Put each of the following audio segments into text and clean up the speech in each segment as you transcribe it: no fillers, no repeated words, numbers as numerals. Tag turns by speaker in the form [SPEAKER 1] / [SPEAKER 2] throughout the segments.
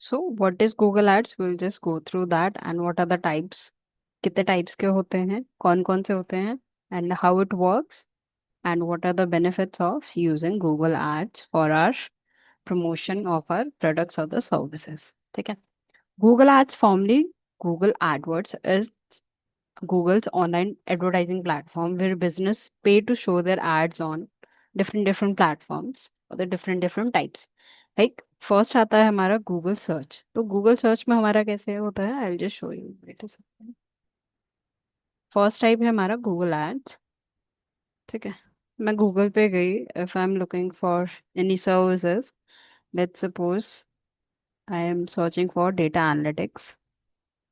[SPEAKER 1] So what is Google ads, will just go through that and what are the types, कितने types के होते हैं, कौन कौन से होते हैं, and how it works, and what are the benefits of using Google ads for our promotion of our products और द सर्विसेज। ठीक है। Google ads formally Google AdWords is Google's online advertising platform where business pay to show their ads on different platforms or the different types. Like first आता है हमारा Google search. तो Google search में हमारा कैसे होता है, I just show you, wait a second. First type है हमारा गूगल एड्स। ठीक है। मैं गूगल पे गई, if I am looking for any services, let's suppose I am searching for data analytics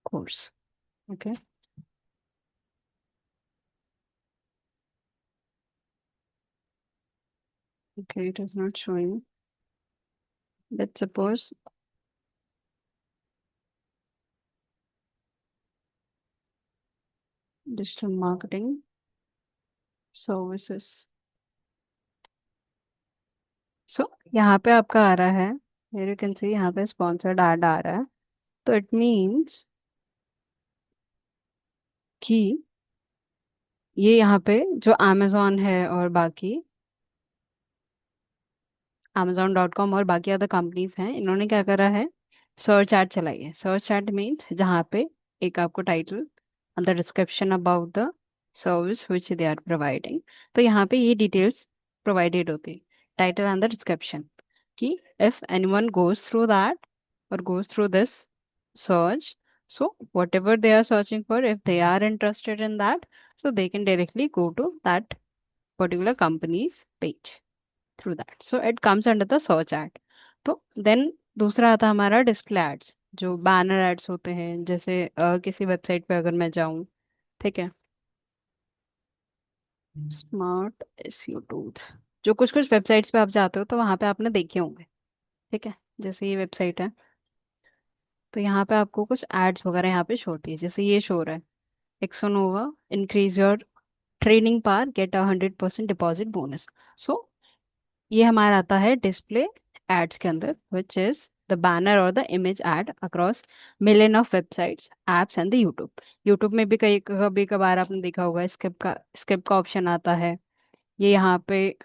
[SPEAKER 1] course. Okay. Okay, it is not showing. Let's suppose digital marketing services. So यहाँ पे आपका आ रहा है, here you can see यहाँ पे sponsored add आ रहा है। तो इट मीन्स कि ये यहाँ पे जो amazon है और बाकी amazon.com और बाकी अदर कंपनीज हैं, इन्होंने क्या करा है, सर्च ऐड चलाई है। सर्च ऐड मीन्स जहाँ पे एक आपको title and the description about the service which they are providing, तो यहाँ पे ये डिटेल्स प्रोवाइडेड होती है, टाइटल एंड द डिस्क्रिप्शन, कि if anyone goes through that or goes through this search, so whatever they are searching for, if they are interested in that, so they can directly go to that particular company's page through that. So it comes under the search ad. तो then दूसरा आता है हमारा display ads, जो banner ads होते हैं, जैसे किसी वेबसाइट पे अगर मैं जाऊं। ठीक है। स्मार्ट एसईओ टूल्स, जो कुछ कुछ वेबसाइट्स पे आप जाते हो तो वहां पे आपने देखे होंगे। ठीक है। जैसे ये वेबसाइट है, तो यहाँ पे आपको कुछ एड्स वगैरह यहाँ पे शो होती है, जैसे ये शो रहा है, एक्सोनोवा increase your training power, get 100% deposit bonus. So ये हमारा आता है डिस्प्ले एड्स के अंदर, विच इज द बैनर और the image ad across million of websites, apps and the YouTube. YouTube में भी कई कभी कभार आपने देखा होगा स्किप का ऑप्शन आता है, ये यहाँ पे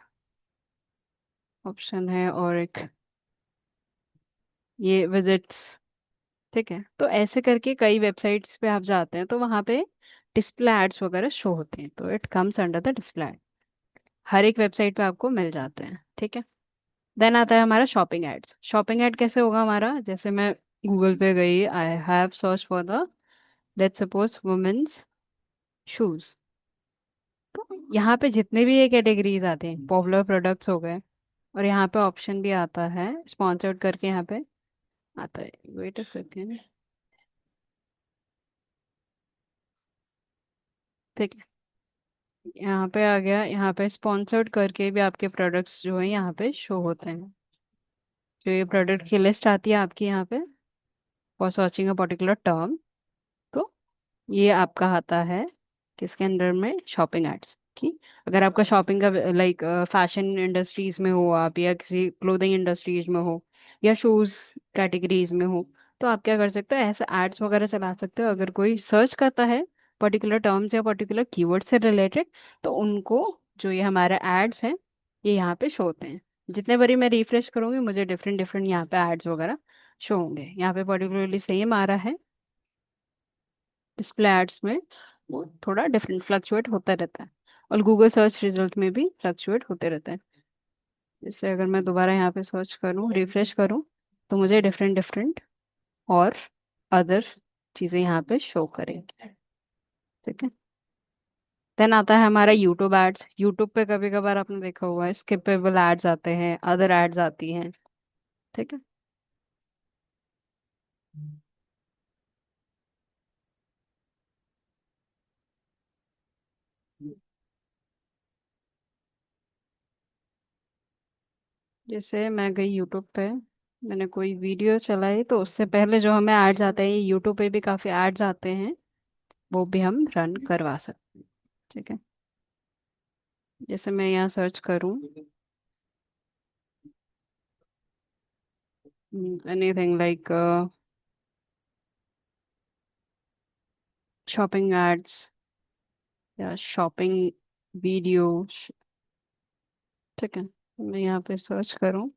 [SPEAKER 1] ऑप्शन है, और एक ये विजिट्स। ठीक है। तो ऐसे करके कई वेबसाइट्स पे आप जाते हैं तो वहाँ पे डिस्प्ले एड्स वगैरह शो होते हैं, तो it comes under the display ad. हर एक वेबसाइट पे आपको मिल जाते हैं। ठीक है। देन आता है हमारा शॉपिंग एड्स। शॉपिंग एड कैसे होगा हमारा, जैसे मैं गूगल पे गई, I have search for the, let's suppose women's shoes. तो यहाँ पे जितने भी ये कैटेगरीज आते हैं, पॉपुलर प्रोडक्ट्स हो गए, और यहाँ पे ऑप्शन भी आता है स्पॉन्सर्ड करके, यहाँ पे आता है, वेट अ सेकेंड। ठीक है। यहाँ पे आ गया, यहाँ पे स्पॉन्सर्ड करके भी आपके प्रोडक्ट्स जो है यहाँ पे शो होते हैं। जो ये प्रोडक्ट की लिस्ट आती है आपकी यहाँ पे for searching a particular term, तो ये आपका आता है किसके अंडर में, शॉपिंग एड्स की। अगर आपका शॉपिंग का लाइक फैशन इंडस्ट्रीज में हो आप, या किसी क्लोथिंग इंडस्ट्रीज में हो, या शूज कैटेगरीज में हो, तो आप क्या कर सकते हो, ऐसे एड्स वगैरह चला सकते हो। अगर कोई सर्च करता है पर्टिकुलर टर्म्स या पर्टिकुलर कीवर्ड से रिलेटेड, तो उनको जो ये हमारे एड्स हैं, ये यहाँ पे शो होते हैं। जितने बारी मैं रिफ्रेश करूंगी मुझे डिफरेंट डिफरेंट यहाँ पे एड्स वगैरह शो होंगे। यहाँ पे पर्टिकुलरली सेम आ रहा है, डिस्प्ले एड्स में वो थोड़ा डिफरेंट फ्लक्चुएट होता रहता है, और गूगल सर्च रिजल्ट में भी फ्लक्चुएट होते रहते हैं। जैसे अगर मैं दोबारा यहाँ पे सर्च करूँ, रिफ्रेश करूँ, तो मुझे डिफरेंट डिफरेंट और अदर चीज़ें यहाँ पे शो करेंगी। ठीक है। देन आता है हमारा यूट्यूब एड्स। यूट्यूब पे कभी कभार आपने देखा हुआ है स्किपेबल एड्स आते हैं, अदर एड्स आती हैं। ठीक है। जैसे मैं गई यूट्यूब पे, मैंने कोई वीडियो चलाई, तो उससे पहले जो हमें एड्स आते हैं, यूट्यूब पे भी काफ़ी एड्स आते हैं, वो भी हम रन करवा सकते हैं। ठीक है। जैसे मैं यहाँ सर्च करूँ, एनीथिंग लाइक शॉपिंग एड्स या शॉपिंग वीडियो। ठीक है, मैं यहाँ पे सर्च करूँ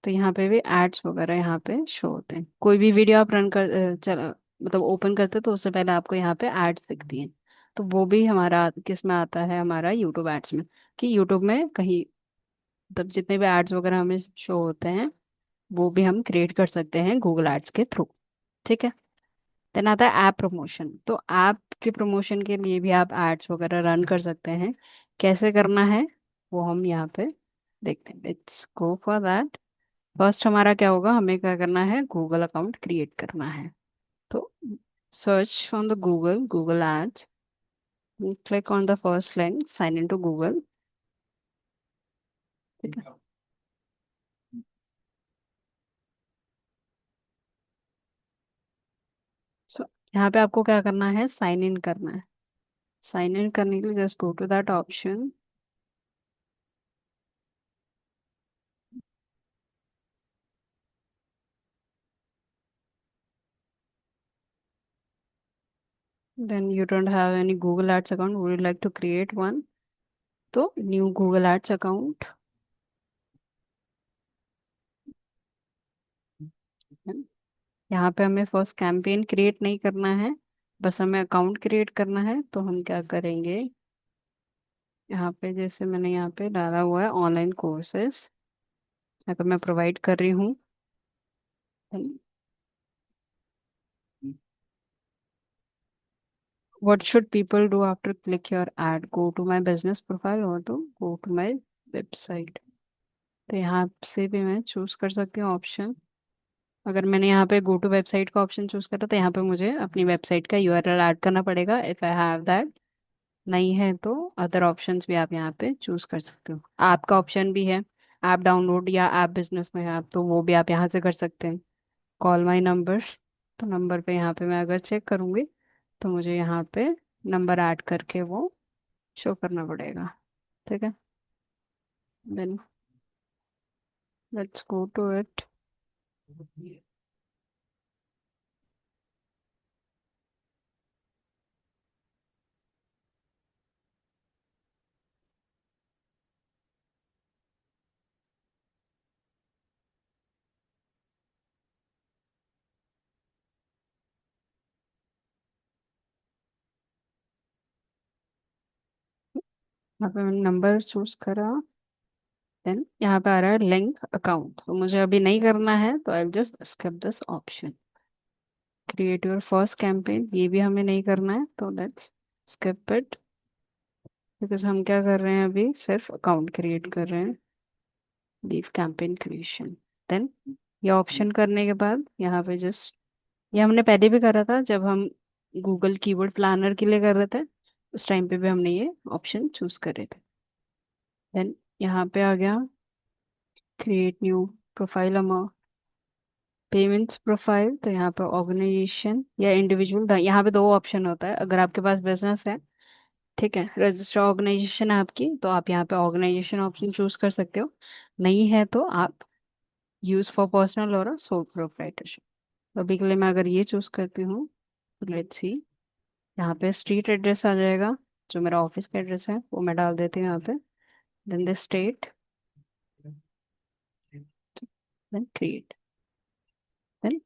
[SPEAKER 1] तो यहाँ पे भी एड्स वगैरह यहाँ पे शो होते हैं। कोई भी वीडियो आप रन कर चला मतलब ओपन करते हो तो उससे पहले आपको यहाँ पे एड्स दिखती हैं। तो वो भी हमारा किस में आता है, हमारा यूट्यूब एड्स में। कि यूट्यूब में कहीं मतलब जितने भी एड्स वगैरह हमें शो होते हैं वो भी हम क्रिएट कर सकते हैं गूगल एड्स के थ्रू। ठीक है। देन आता है ऐप प्रमोशन। तो ऐप के प्रमोशन के लिए भी आप एड्स वगैरह रन कर सकते हैं। कैसे करना है वो हम यहाँ पे देखते हैं। Let's go for that. First हमारा क्या होगा, हमें क्या करना है, गूगल अकाउंट क्रिएट करना है। तो search on the Google, Google ads, click on the first link, sign in to Google. ठीक है। सो यहाँ पे आपको क्या करना है, साइन इन करना है। साइन इन करने के लिए just go to that option. Then you don't have any Google ads account, would you like to create one. तो न्यू गूगल एड्स अकाउंट। यहाँ पे हमें फर्स्ट कैंपेन क्रिएट नहीं करना है, बस हमें अकाउंट क्रिएट करना है। तो हम क्या करेंगे, यहाँ पे जैसे मैंने यहाँ पे डाला हुआ है ऑनलाइन कोर्सेज, अगर मैं प्रोवाइड कर रही हूँ। What should people do after click your ad, go to my business profile और तो गो टू माई वेबसाइट। तो यहाँ से भी मैं चूज कर सकती हूँ ऑप्शन। अगर मैंने यहाँ पे गो टू वेबसाइट का ऑप्शन चूज करा तो यहाँ पे मुझे अपनी वेबसाइट का यूआरएल ऐड करना पड़ेगा इफ आई हैव दैट। नहीं है तो अदर ऑप्शंस भी आप यहाँ पे चूज कर सकते हो। ऐप का ऑप्शन भी है, ऐप डाउनलोड या ऐप बिजनेस में है आप, तो वो भी आप यहाँ से कर सकते हैं। Call my number. तो नंबर पे यहाँ पे मैं अगर चेक करूँगी तो मुझे यहाँ पे नंबर ऐड करके वो शो करना पड़ेगा। ठीक है। Then let's go to it. यहाँ पे मैंने नंबर चूज करा। देन यहाँ पे आ रहा है लिंक अकाउंट, तो मुझे अभी नहीं करना है तो I just skip this option. Create your first campaign, ये भी हमें नहीं करना है तो लेट्स स्किप इट। बिकॉज हम क्या कर रहे हैं, अभी सिर्फ अकाउंट क्रिएट कर रहे हैं। Leave campaign creation. देन ये ऑप्शन करने के बाद यहाँ पे जस्ट, ये हमने पहले भी करा था जब हम गूगल कीवर्ड प्लानर के लिए कर रहे थे, उस टाइम पे भी हमने ये ऑप्शन चूज करे थे। देन यहाँ पे आ गया create new profile amount, payments profile. तो यहाँ पे ऑर्गेनाइजेशन या इंडिविजुअल, यहाँ पे दो ऑप्शन होता है अगर आपके पास बिजनेस है। ठीक है, रजिस्टर ऑर्गेनाइजेशन है आपकी तो आप यहाँ पे ऑर्गेनाइजेशन ऑप्शन चूज कर सकते हो। नहीं है तो आप यूज फॉर पर्सनल और सोल प्रोप्राइटरशिप। तो अभी के लिए मैं अगर ये चूज करती हूँ तो लेट्स सी, यहाँ पे स्ट्रीट एड्रेस आ जाएगा, जो मेरा ऑफिस का एड्रेस है वो मैं डाल देती हूँ यहाँ पे। Then the state, then create. देन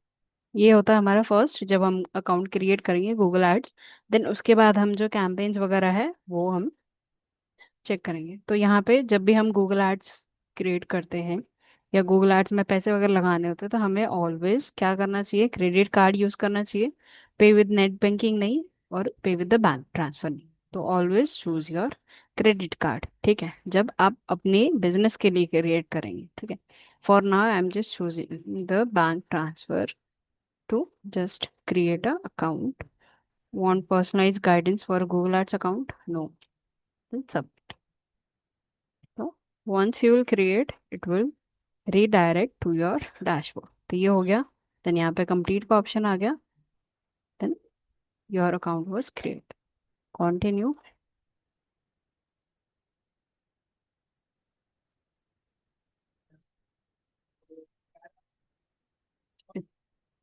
[SPEAKER 1] ये होता है हमारा फर्स्ट, जब हम अकाउंट क्रिएट करेंगे गूगल एड्स। देन उसके बाद हम जो कैंपेन्स वगैरह है वो हम चेक करेंगे। तो यहाँ पे जब भी हम गूगल एड्स क्रिएट करते हैं या गूगल एड्स में पैसे वगैरह लगाने होते हैं तो हमें ऑलवेज क्या करना चाहिए, क्रेडिट कार्ड यूज करना चाहिए। पे विद नेट बैंकिंग नहीं, और पे विद द बैंक ट्रांसफर नहीं। तो always choose your credit card. ठीक है, जब आप अपने बिजनेस के लिए क्रिएट करेंगे। ठीक है। For now I am just choosing the bank transfer to just create a account. Want personalized guidance for Google Ads account? No. Then submit. So once you will create, it will redirect to your dashboard. तो ये हो गया। Then यहाँ पे complete का option आ गया। Then your account was created. Continue.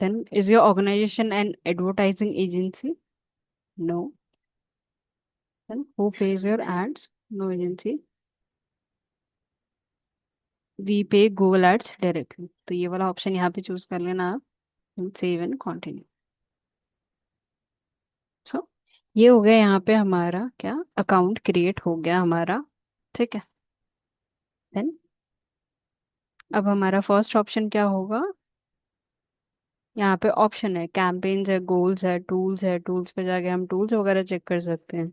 [SPEAKER 1] Then, is your organization an advertising agency? No. Then, who pays your ads? No agency. We pay Google Ads directly. तो ये वाला ऑप्शन यहाँ पे चूज कर लेना आप, सेव एंड कंटिन्यू. सो ये हो गया यहाँ पे हमारा क्या, अकाउंट क्रिएट हो गया हमारा. ठीक है. देन अब हमारा फर्स्ट ऑप्शन क्या होगा, यहाँ पे ऑप्शन है कैंपेन्स है, गोल्स है, टूल्स है. टूल्स पे जाके हम टूल्स वगैरह चेक कर सकते हैं.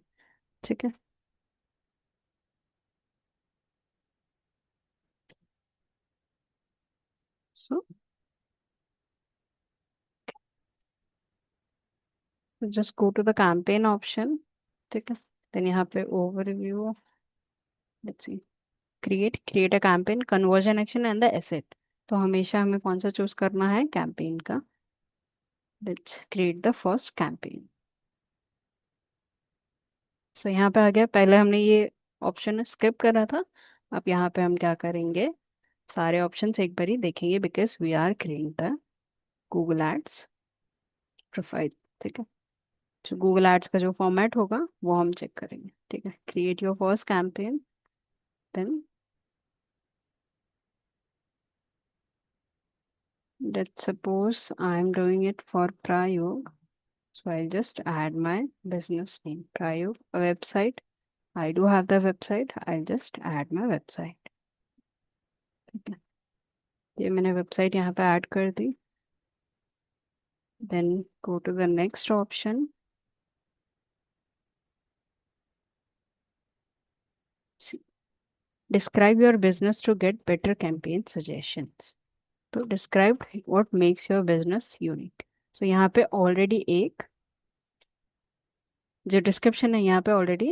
[SPEAKER 1] ठीक है. So just go to the campaign option. ठीक है. देन यहाँ पे overview, let's see, create a campaign, conversion action and the asset. तो हमेशा हमें कौन सा चूज करना है, कैंपेन का. Let's create the first campaign. So यहाँ पे आ गया. पहले हमने ये ऑप्शन स्किप करा था. अब यहाँ पे हम क्या करेंगे, सारे ऑप्शंस एक बार ही देखेंगे, because we are creating the Google ads profile. ठीक है. तो गूगल एड्स का जो फॉर्मेट होगा वो हम चेक करेंगे. ठीक है. Create your first campaign. Then let's suppose I'm doing it for Prayog. So I'll just add my business name, Prayog, a website. I do have the website. I'll just add my website. ठीक है. ये मैंने website यहाँ पे add कर दी. Then go to the next option. See, describe your business to get better campaign suggestions. तो describe what makes your business unique. So यहाँ पे ऑलरेडी एक जो डिस्क्रिप्शन है यहाँ पे ऑलरेडी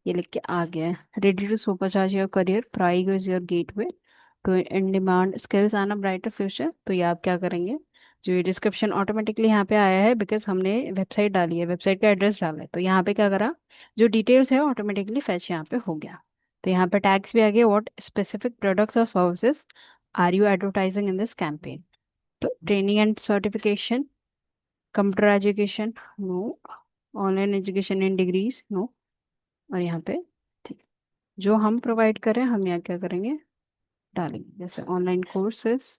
[SPEAKER 1] ये लिख के आ गया है, ready to supercharge your career, प्राइग is your gateway to in demand skills and a brighter future. तो ये आप क्या करेंगे, जो ये डिस्क्रिप्शन ऑटोमेटिकली यहाँ पे आया है बिकॉज हमने वेबसाइट डाली है, वेबसाइट का एड्रेस डाला है. तो यहाँ पे क्या करा, जो डिटेल्स है ऑटोमेटिकली फैच यहाँ पे हो गया. तो यहाँ पे टैग्स भी आ गए, व्हाट स्पेसिफिक प्रोडक्ट्स और services are you advertising in this campaign. तो training and certification, computer education, no. Online education in degrees, no. और यहाँ पे ठीक, जो हम प्रोवाइड करें हम यहाँ क्या करेंगे, डालेंगे. जैसे online courses,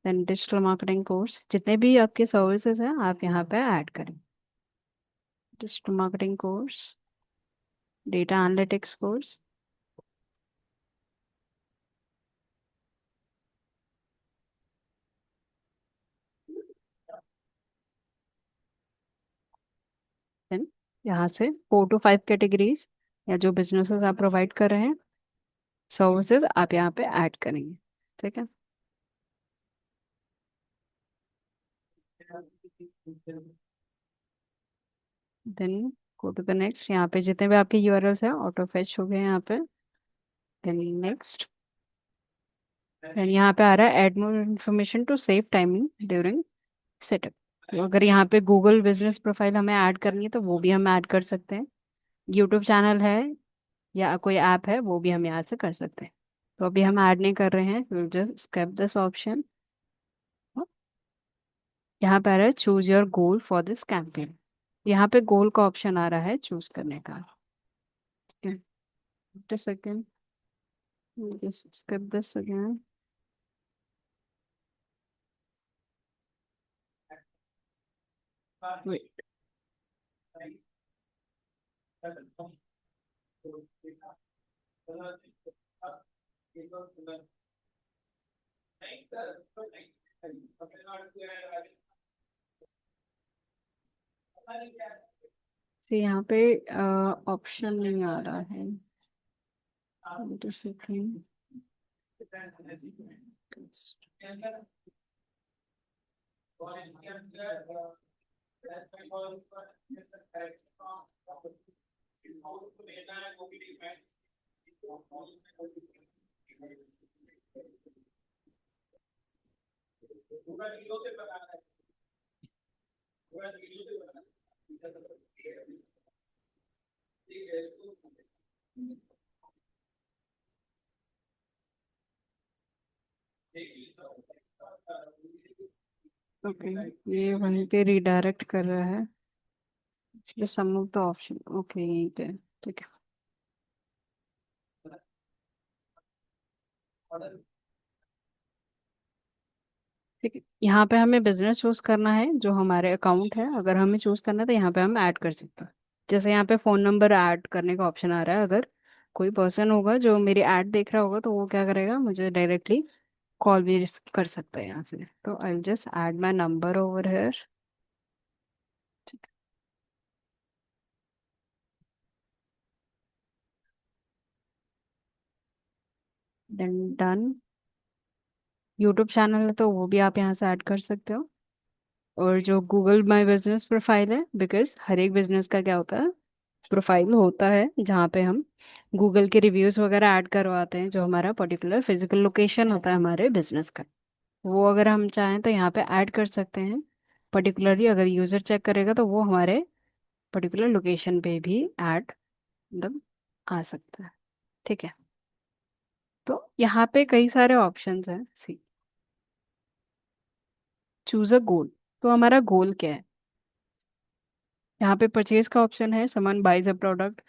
[SPEAKER 1] then digital marketing course, जितने भी आपके सर्विसेज हैं आप यहाँ पे ऐड करें. Digital marketing course, data analytics course, then यहाँ से 4 to 5 कैटेगरीज या जो बिजनेसेस आप प्रोवाइड कर रहे हैं सर्विसेज आप यहाँ पे ऐड करेंगे. ठीक है. Then go to the next. यहाँ पे जितने भी आपके यूआरएल्स हैं ऑटो फेच हो गए यहाँ पे. देन नेक्स्ट, एंड यहाँ पे आ रहा है add more information to save timing during setup. तो अगर यहाँ पे गूगल बिजनेस प्रोफाइल हमें ऐड करनी है तो वो भी हम ऐड कर सकते हैं. यूट्यूब चैनल है या कोई ऐप है वो भी हम यहाँ से कर सकते हैं. तो अभी हम ऐड नहीं कर रहे हैं, will just skip this option. यहाँ पे आ रहा है choose your goal for this campaign. यहाँ पे गोल का ऑप्शन आ रहा है चूज करने का. Second, skip this again. Wait. तो यहाँ पे ऑप्शन नहीं आ रहा है. Wait a second. ओके, ये वहीं पे रिडायरेक्ट कर रहा है। ये सम ऑफ द ऑप्शन, ओके यहीं पे। ठीक है। ठीक है, यहाँ पे हमें बिजनेस चूज करना है, जो हमारे अकाउंट है अगर हमें चूज करना है तो यहाँ पे हम ऐड कर सकते हैं। जैसे यहाँ पे फोन नंबर ऐड करने का ऑप्शन आ रहा है। अगर कोई पर्सन होगा जो मेरी ऐड देख रहा होगा तो वो क्या करेगा, मुझे डायरेक्टली कॉल भी कर सकता है यहाँ से। तो I just add my number over here. Then done. YouTube channel है तो वो भी आप यहाँ से ऐड कर सकते हो। और जो गूगल माई बिजनेस प्रोफाइल है, बिकॉज हर एक बिजनेस का क्या होता है, प्रोफाइल होता है जहाँ पे हम गूगल के रिव्यूज वगैरह ऐड करवाते हैं, जो हमारा पर्टिकुलर फिजिकल लोकेशन होता है हमारे बिजनेस का। वो अगर हम चाहें तो यहाँ पे ऐड कर सकते हैं। पर्टिकुलरली अगर यूजर चेक करेगा तो वो हमारे पर्टिकुलर लोकेशन पे भी ऐड मतलब आ सकता है। ठीक है। तो यहाँ पे कई सारे ऑप्शंस हैं। सी, चूज अ गोल। तो हमारा गोल क्या है? यहाँ पे परचेज का ऑप्शन है, समन बाइज अ प्रोडक्ट,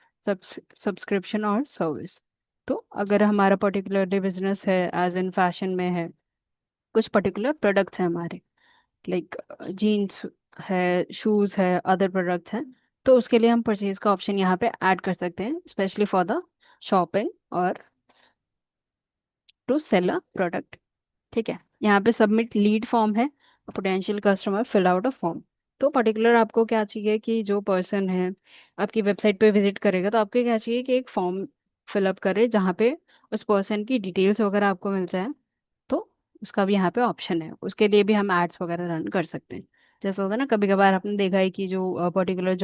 [SPEAKER 1] सब्सक्रिप्शन और सर्विस। तो अगर हमारा पर्टिकुलरली बिजनेस है एज इन फैशन में है, कुछ पर्टिकुलर प्रोडक्ट्स हैं हमारे, लाइक जीन्स है, शूज है, अदर प्रोडक्ट्स हैं, तो उसके लिए हम परचेज का ऑप्शन यहाँ पे ऐड कर सकते हैं, स्पेशली फॉर द शॉपिंग और टू सेल अ प्रोडक्ट। ठीक है। यहाँ पे सबमिट लीड फॉर्म है, potential customer fill out a form. तो पर्टिकुलर आपको क्या चाहिए कि जो पर्सन है आपकी वेबसाइट पे विजिट करेगा तो आपको क्या चाहिए कि एक फॉर्म फिलअप करे जहाँ पे उस पर्सन की डिटेल्स वगैरह आपको मिल जाए। तो उसका भी यहाँ पे ऑप्शन है, उसके लिए भी हम एड्स वगैरह रन कर सकते हैं। जैसे होता है ना, कभी कभार आपने देखा है कि जो पर्टिकुलर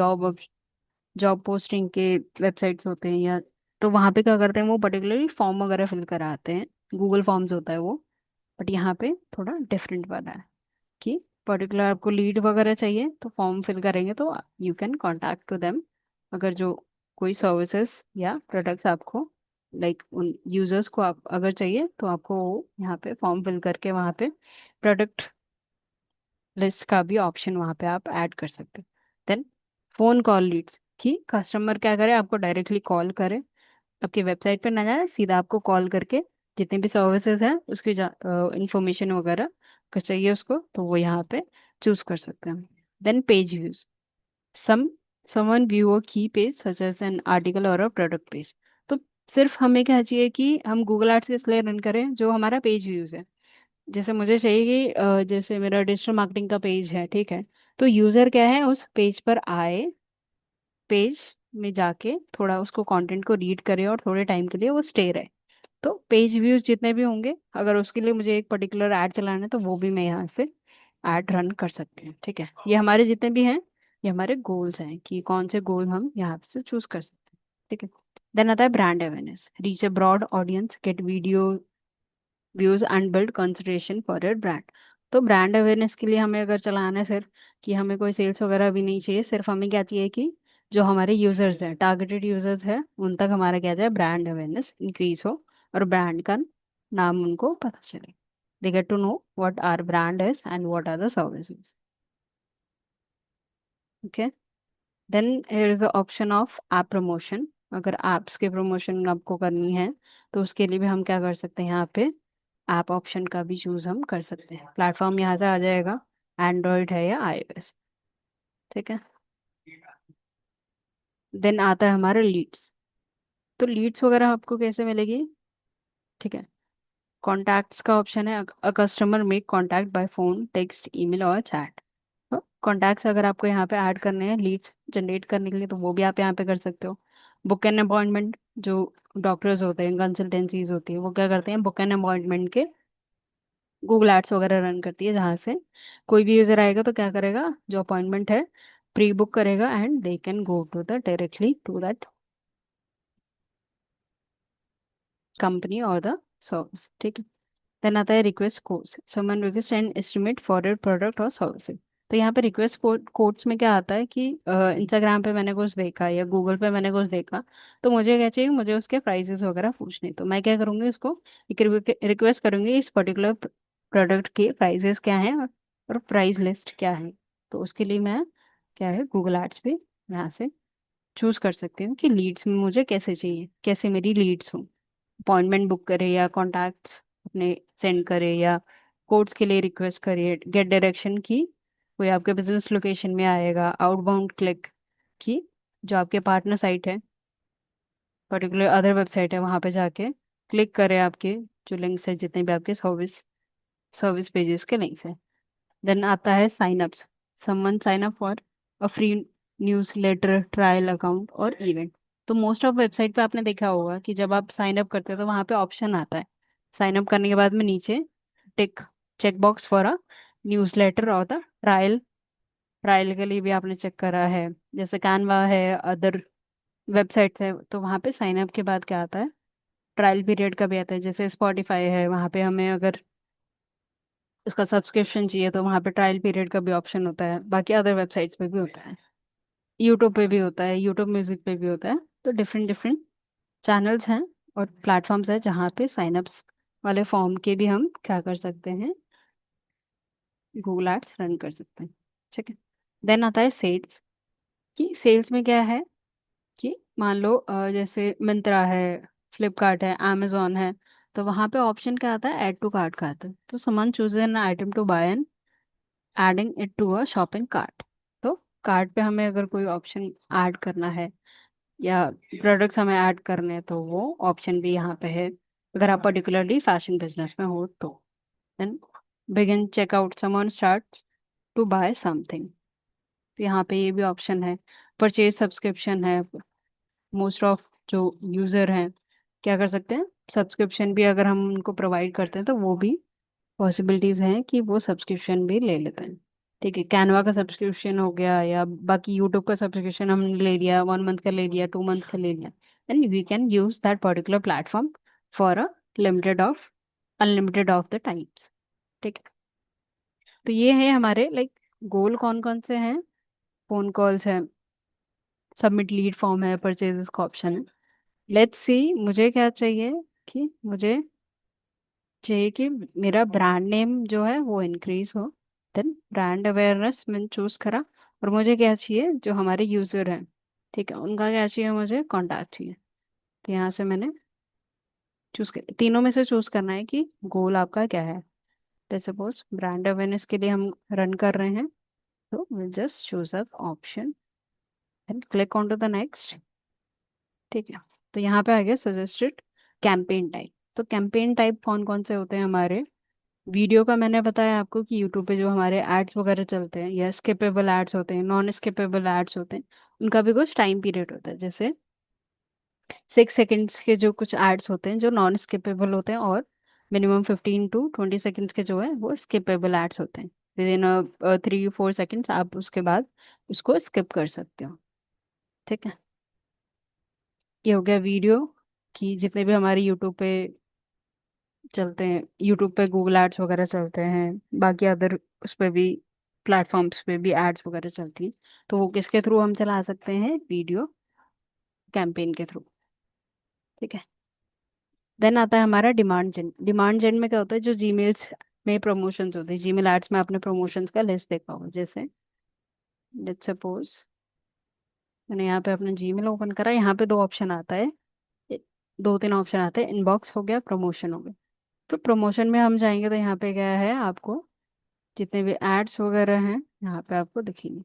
[SPEAKER 1] जॉब पोस्टिंग के वेबसाइट्स होते हैं, या तो वहाँ पे क्या करते हैं, वो पर्टिकुलरली फॉर्म वगैरह फिल कराते हैं। गूगल फॉर्म्स होता है वो। बट यहाँ पे थोड़ा डिफरेंट वाला है कि पर्टिकुलर आपको लीड वगैरह चाहिए तो फॉर्म फिल करेंगे तो you can contact to them. अगर जो कोई सर्विसेज या प्रोडक्ट्स आपको, लाइक उन यूजर्स को आप अगर चाहिए तो आपको वो यहाँ पे फॉर्म फिल करके वहाँ पे प्रोडक्ट लिस्ट का भी ऑप्शन वहाँ पे आप ऐड कर सकते हैं। देन फोन कॉल लीड्स, कि कस्टमर क्या करे, आपको डायरेक्टली कॉल करे, आपकी वेबसाइट पे ना जाए, सीधा आपको कॉल करके जितने भी सर्विसेज हैं उसकी इंफॉर्मेशन वगैरह का चाहिए उसको तो वो यहाँ पे चूज कर सकते हैं। Then page views, some someone view a key page such as an article और अ प्रोडक्ट पेज। तो सिर्फ हमें क्या चाहिए कि हम गूगल एड्स इसलिए रन करें जो हमारा पेज व्यूज है। जैसे मुझे चाहिए कि जैसे मेरा डिजिटल मार्केटिंग का पेज है, ठीक है, तो यूजर क्या है उस पेज पर आए, पेज में जाके थोड़ा उसको कंटेंट को रीड करे और थोड़े टाइम के लिए वो स्टे रहे। तो पेज व्यूज जितने भी होंगे, अगर उसके लिए मुझे एक पर्टिकुलर ऐड चलाना है तो वो भी मैं यहाँ से ऐड रन कर सकती हूँ। ठीक है, ये हमारे जितने भी हैं, ये हमारे गोल्स हैं कि कौन से गोल हम यहाँ से चूज कर सकते हैं। ठीक है। देन आता है brand awareness, reach a broad audience, get video views and build consideration for your brand. तो ब्रांड अवेयरनेस के लिए हमें अगर चलाना है सिर्फ, कि हमें कोई सेल्स वगैरह भी नहीं चाहिए, सिर्फ हमें क्या चाहिए कि जो हमारे यूजर्स हैं, टारगेटेड यूजर्स हैं, उन तक हमारा क्या जाए, ब्रांड अवेयरनेस इंक्रीज हो और ब्रांड का नाम उनको पता चले। They get to know what our brand is and what are the services. Okay. Then here is the option of app promotion. अगर ऐप्स के प्रमोशन आपको करनी है तो उसके लिए भी हम क्या कर सकते हैं, यहाँ पे ऐप ऑप्शन का भी चूज हम कर सकते हैं। प्लेटफॉर्म यहाँ से आ जाएगा, एंड्रॉयड है या iOS। ठीक है। देन आता है हमारा लीड्स। तो लीड्स वगैरह आपको कैसे मिलेगी? ठीक है, कॉन्टैक्ट्स का ऑप्शन है, a customer make contact by phone, text, email और चैट। तो कॉन्टैक्ट्स अगर आपको यहाँ पे ऐड करने हैं लीड्स जनरेट करने के लिए तो वो भी आप यहाँ पे कर सकते हो। बुक एन अपॉइंटमेंट, जो डॉक्टर्स होते हैं, कंसल्टेंसीज होती है, वो क्या करते हैं, बुक एन अपॉइंटमेंट के गूगल एड्स वगैरह रन करती है, जहाँ से कोई भी यूजर आएगा तो क्या करेगा, जो अपॉइंटमेंट है प्री बुक करेगा and they can go to the directly to that company और द सर्विस। ठीक है। देन आता है request quotes, some request and estimate for your product और सर्विसेज। तो यहाँ पे रिक्वेस्ट कोड्स में क्या आता है कि इंस्टाग्राम पे मैंने कुछ देखा या गूगल पे मैंने कुछ देखा, तो मुझे क्या चाहिए, मुझे उसके प्राइसेस वगैरह पूछने, तो मैं क्या करूँगी, उसको एक रिक्वेस्ट करूँगी इस पर्टिकुलर प्रोडक्ट के प्राइसेस क्या हैं और प्राइस लिस्ट क्या है। तो उसके लिए मैं क्या है गूगल एड्स पे यहाँ से चूज कर सकती हूँ कि लीड्स में मुझे कैसे चाहिए, कैसे मेरी लीड्स हो। अपॉइंटमेंट बुक करे या कॉन्टैक्ट्स अपने सेंड करे या कोड्स के लिए रिक्वेस्ट करिए, गेट डायरेक्शन की कोई आपके बिजनेस लोकेशन में आएगा, आउटबाउंड क्लिक की जो आपके पार्टनर साइट है, पर्टिकुलर अदर वेबसाइट है, वहाँ पे जाके क्लिक करें आपके जो लिंक्स है, जितने भी आपके सर्विस सर्विस पेजेस के लिंक्स है। देन आता है sign ups, someone sign up for a free newsletter, trial account और इवेंट। तो मोस्ट ऑफ वेबसाइट पे आपने देखा होगा कि जब आप साइन अप करते हैं तो वहाँ पे ऑप्शन आता है, साइन अप करने के बाद में नीचे tick check box for a newsletter और द ट्रायल, ट्रायल के लिए भी आपने चेक करा है। जैसे कैनवा है, अदर वेबसाइट्स है, तो वहाँ पे साइन अप के बाद क्या आता है, ट्रायल पीरियड का भी आता है। जैसे स्पॉटिफाई है, वहाँ पे हमें अगर उसका सब्सक्रिप्शन चाहिए तो वहाँ पे ट्रायल पीरियड का भी ऑप्शन होता है, बाकी अदर वेबसाइट्स पे भी होता है, यूट्यूब पे भी होता है, यूट्यूब म्यूजिक पे भी होता है। तो डिफरेंट डिफरेंट चैनल्स हैं और प्लेटफॉर्म्स हैं जहाँ पे साइनअप्स वाले फॉर्म के भी हम क्या कर सकते हैं, गूगल एड्स रन कर सकते हैं। ठीक है। देन आता है सेल्स, कि सेल्स में क्या है कि मान लो जैसे मिंत्रा है, फ्लिपकार्ट है, amazon है, तो वहाँ पे ऑप्शन क्या आता है, ऐड टू कार्ट का आता है। तो someone choose an item to buy and adding it to a shopping cart. तो कार्ट पे हमें अगर कोई ऑप्शन ऐड करना है या प्रोडक्ट्स हमें ऐड करने हैं तो वो ऑप्शन भी यहाँ पे है, अगर आप पर्टिकुलरली फैशन बिजनेस में हो तो। Then begin checkout, someone starts to buy something, तो यहाँ पे ये भी ऑप्शन है। परचेज सब्सक्रिप्शन है, मोस्ट ऑफ जो यूजर हैं क्या कर सकते हैं, सब्सक्रिप्शन भी अगर हम उनको प्रोवाइड करते हैं तो वो भी पॉसिबिलिटीज हैं कि वो सब्सक्रिप्शन भी ले लेते हैं। ठीक है, कैनवा का सब्सक्रिप्शन हो गया या बाकी यूट्यूब का सब्सक्रिप्शन हमने ले लिया, 1 मंथ का ले लिया, 2 मंथ का ले लिया, and we can use that particular platform for a limited of unlimited of the times. ठीक है। तो ये है हमारे लाइक गोल कौन कौन से हैं, फोन कॉल्स है, सबमिट लीड फॉर्म है, परचेजेस का ऑप्शन है। लेट्स सी मुझे क्या चाहिए, कि मुझे चाहिए कि मेरा ब्रांड नेम जो है वो इंक्रीज हो। देन ब्रांड अवेयरनेस मैंने चूज करा, और मुझे क्या चाहिए, जो हमारे यूजर हैं, ठीक है, उनका क्या चाहिए, मुझे कॉन्टैक्ट चाहिए। तो यहाँ से मैंने चूज कर, तीनों में से चूज करना है कि गोल आपका क्या है। जैसे सपोज ब्रांड अवेयरनेस के लिए हम रन कर रहे हैं, तो will just choose a option and click on to the next. ठीक है। तो यहाँ पे आ गया सजेस्टेड कैंपेन टाइप। तो कैंपेन टाइप कौन कौन से होते हैं हमारे, वीडियो का मैंने बताया आपको कि यूट्यूब पे जो हमारे एड्स वगैरह चलते हैं, या स्किपेबल एड्स होते हैं, नॉन स्किपेबल एड्स होते हैं, उनका भी कुछ टाइम पीरियड होता है। जैसे 6 सेकेंड्स के जो कुछ एड्स होते हैं जो नॉन स्किपेबल होते हैं, और मिनिमम 15 to 20 सेकेंड्स के जो है वो स्किपेबल एड्स होते हैं। विद इन 3 4 सेकेंड्स आप उसके बाद उसको स्किप कर सकते हो। ठीक है। ये हो गया वीडियो, कि जितने भी हमारे यूट्यूब पे चलते हैं, यूट्यूब पे गूगल एड्स वगैरह चलते हैं, बाकी अदर उस पे भी प्लेटफॉर्म्स पे भी एड्स वगैरह चलती हैं, तो वो किसके थ्रू हम चला सकते हैं, वीडियो कैंपेन के थ्रू। ठीक है। देन आता है हमारा डिमांड जेन। डिमांड जेन में क्या होता है, जो जीमेल्स में प्रमोशंस होते हैं, जीमेल एड्स में आपने प्रमोशंस का लिस्ट देखा होगा। जैसे लेट्स सपोज मैंने यहाँ पे अपना जीमेल ओपन करा, यहाँ पे दो ऑप्शन आता है, ए- 2 3 ऑप्शन आते हैं, इनबॉक्स हो गया, प्रमोशन हो गया। तो प्रमोशन में हम जाएंगे तो यहाँ पे क्या है, आपको जितने भी एड्स वगैरह हैं यहाँ पे आपको दिखेंगे।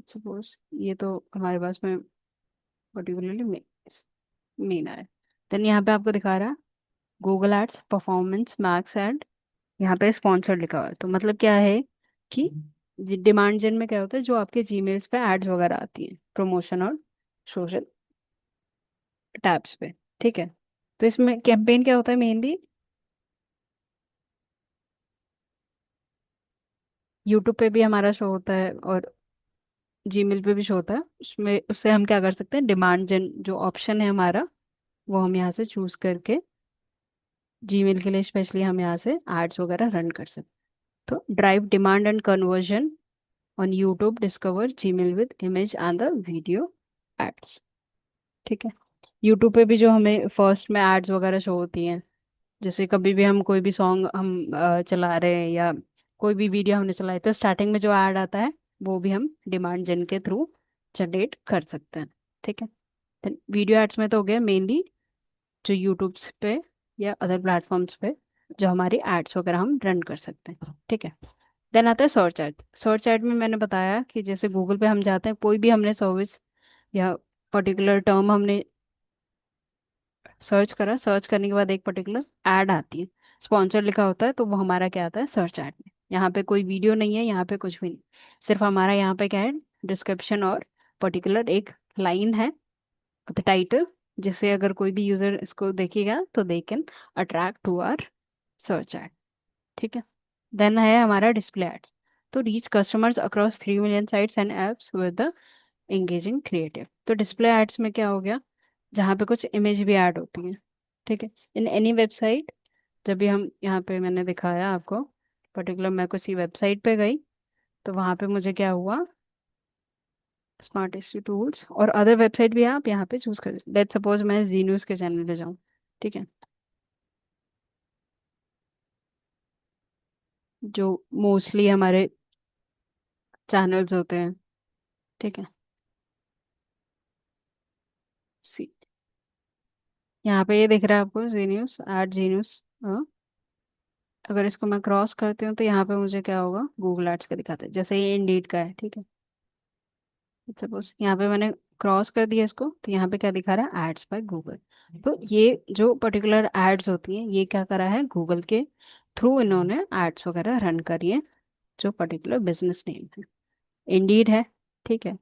[SPEAKER 1] सपोज ये तो हमारे पास में पर्टिकुलरली मेन है। देन यहाँ पे आपको दिखा रहा है Google ads performance max ad, यहाँ पे स्पॉन्सर्ड लिखा हुआ है। तो मतलब क्या है कि डिमांड जेन में क्या होता है, जो आपके जीमेल्स पे एड्स वगैरह आती है, प्रमोशन और सोशल टैब्स पे। ठीक है। तो इसमें कैंपेन क्या होता है मेनली, यूट्यूब पे भी हमारा शो होता है और जीमेल पे भी शो होता है, उसमें उससे हम क्या कर सकते हैं, डिमांड जेन जो ऑप्शन है हमारा, वो हम यहाँ से चूज करके जीमेल के लिए स्पेशली हम यहाँ से एड्स वगैरह रन कर सकते हैं। तो drive demand and conversion on YouTube, discover Gmail with image and the video ads. ठीक है। यूट्यूब पे भी जो हमें फर्स्ट में एड्स वगैरह शो होती हैं, जैसे कभी भी हम कोई भी सॉन्ग हम चला रहे हैं या कोई भी वीडियो हमने चलाई तो स्टार्टिंग में जो ऐड आता है वो भी हम डिमांड जनरेट के थ्रू जनरेट कर सकते हैं। ठीक है। वीडियो एड्स में तो हो गया मेनली जो यूट्यूब पे या अदर प्लेटफॉर्म्स पे जो हमारी एड्स वगैरह हम रन कर सकते हैं। ठीक है। देन आता है सर्च एड। सर्च एड में मैंने बताया कि जैसे गूगल पे हम जाते हैं, कोई भी हमने सर्विस या पर्टिकुलर टर्म हमने सर्च करा, सर्च करने के बाद एक पर्टिकुलर ऐड आती है, स्पॉन्सर लिखा होता है, तो वो हमारा क्या आता है सर्च ऐड में। यहाँ पे कोई वीडियो नहीं है, यहाँ पे कुछ भी नहीं, सिर्फ हमारा यहाँ पे क्या है, डिस्क्रिप्शन और पर्टिकुलर एक लाइन है, द टाइटल, जिससे अगर कोई भी यूजर इसको देखेगा तो they can attract to our search ad. ठीक है। देन है हमारा डिस्प्ले एड्स। तो reach customers across 3 million sites and apps with the engaging creative. तो डिस्प्ले एड्स में क्या हो गया, जहाँ पे कुछ इमेज भी ऐड होती है। ठीक है। इन एनी वेबसाइट, जब भी हम यहाँ पे मैंने दिखाया आपको, पर्टिकुलर मैं किसी वेबसाइट पे गई तो वहाँ पे मुझे क्या हुआ, स्मार्ट एसईओ टूल्स और अदर वेबसाइट भी आप यहाँ पे चूज कर, लेट सपोज मैं जी न्यूज़ के चैनल पे जाऊँ। ठीक है। जो मोस्टली हमारे चैनल्स होते हैं। ठीक है। सी, यहाँ पे ये दिख रहा है आपको जी न्यूज़, एट जी न्यूज़। अगर इसको मैं क्रॉस करती हूँ तो यहाँ पे मुझे क्या होगा, गूगल एड्स का दिखाता है, जैसे ये इंडीड का है। ठीक है। सपोज यहाँ पे मैंने क्रॉस कर दिया इसको, तो यहाँ पे क्या दिखा रहा है, एड्स बाय गूगल। तो ये जो पर्टिकुलर एड्स होती हैं, ये क्या करा है, गूगल के थ्रू इन्होंने एड्स वगैरह रन करी है, जो पर्टिकुलर बिजनेस नेम है, इंडीड है। ठीक है।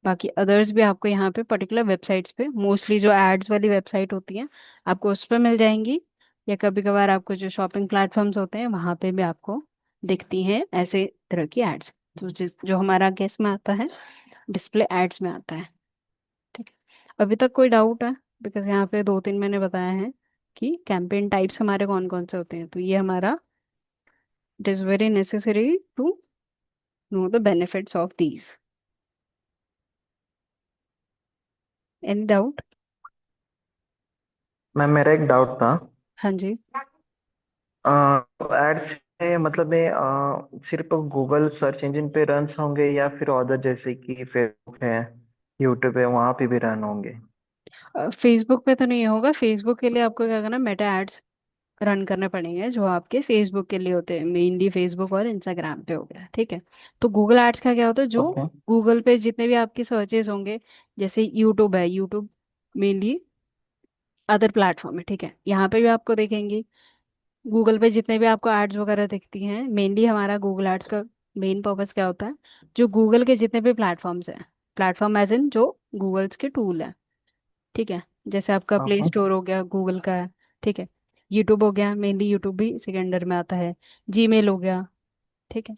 [SPEAKER 1] बाकी अदर्स भी आपको यहाँ पे पर्टिकुलर वेबसाइट्स पे, मोस्टली जो एड्स वाली वेबसाइट होती हैं आपको उस पर मिल जाएंगी, या कभी कभार आपको जो शॉपिंग प्लेटफॉर्म्स होते हैं वहाँ पे भी आपको दिखती हैं ऐसे तरह की एड्स। तो जो हमारा केस में आता है, डिस्प्ले एड्स में आता है। ठीक है। अभी तक कोई डाउट है? बिकॉज यहाँ पे 2-3 मैंने बताया है कि कैंपेन टाइप्स हमारे कौन कौन से होते हैं, तो ये हमारा, it is very necessary to know the benefits of these. Any doubt?
[SPEAKER 2] Ma'am मेरा एक डाउट था।
[SPEAKER 1] हाँ जी।
[SPEAKER 2] एड्स से मतलब ये सिर्फ गूगल सर्च इंजन पे रन होंगे या फिर अदर जैसे कि फेसबुक है, यूट्यूब है, वहाँ पे भी रन होंगे?
[SPEAKER 1] फेसबुक पे तो नहीं होगा, फेसबुक के लिए आपको क्या करना, मेटा एड्स रन करने पड़ेंगे जो आपके फेसबुक के लिए होते हैं, मेनली फेसबुक और इंस्टाग्राम पे हो गया। ठीक है। तो गूगल एड्स का क्या होता है, जो
[SPEAKER 2] ओके।
[SPEAKER 1] गूगल पे जितने भी आपके सर्चेस होंगे, जैसे यूट्यूब है, यूट्यूब मेनली अदर प्लेटफॉर्म है। ठीक है। यहाँ पे भी आपको देखेंगे, गूगल पे जितने भी आपको एड्स वगैरह दिखती हैं, मेनली हमारा गूगल एड्स का मेन पर्पस क्या होता है, जो गूगल के जितने भी प्लेटफॉर्म्स हैं, प्लेटफॉर्म एज इन जो गूगल्स के टूल हैं। ठीक है। जैसे आपका प्ले
[SPEAKER 2] ओके।
[SPEAKER 1] स्टोर हो गया गूगल का है। ठीक है। यूट्यूब हो गया, मेनली यूट्यूब भी इसी के अंडर में आता है। जीमेल हो गया। ठीक है।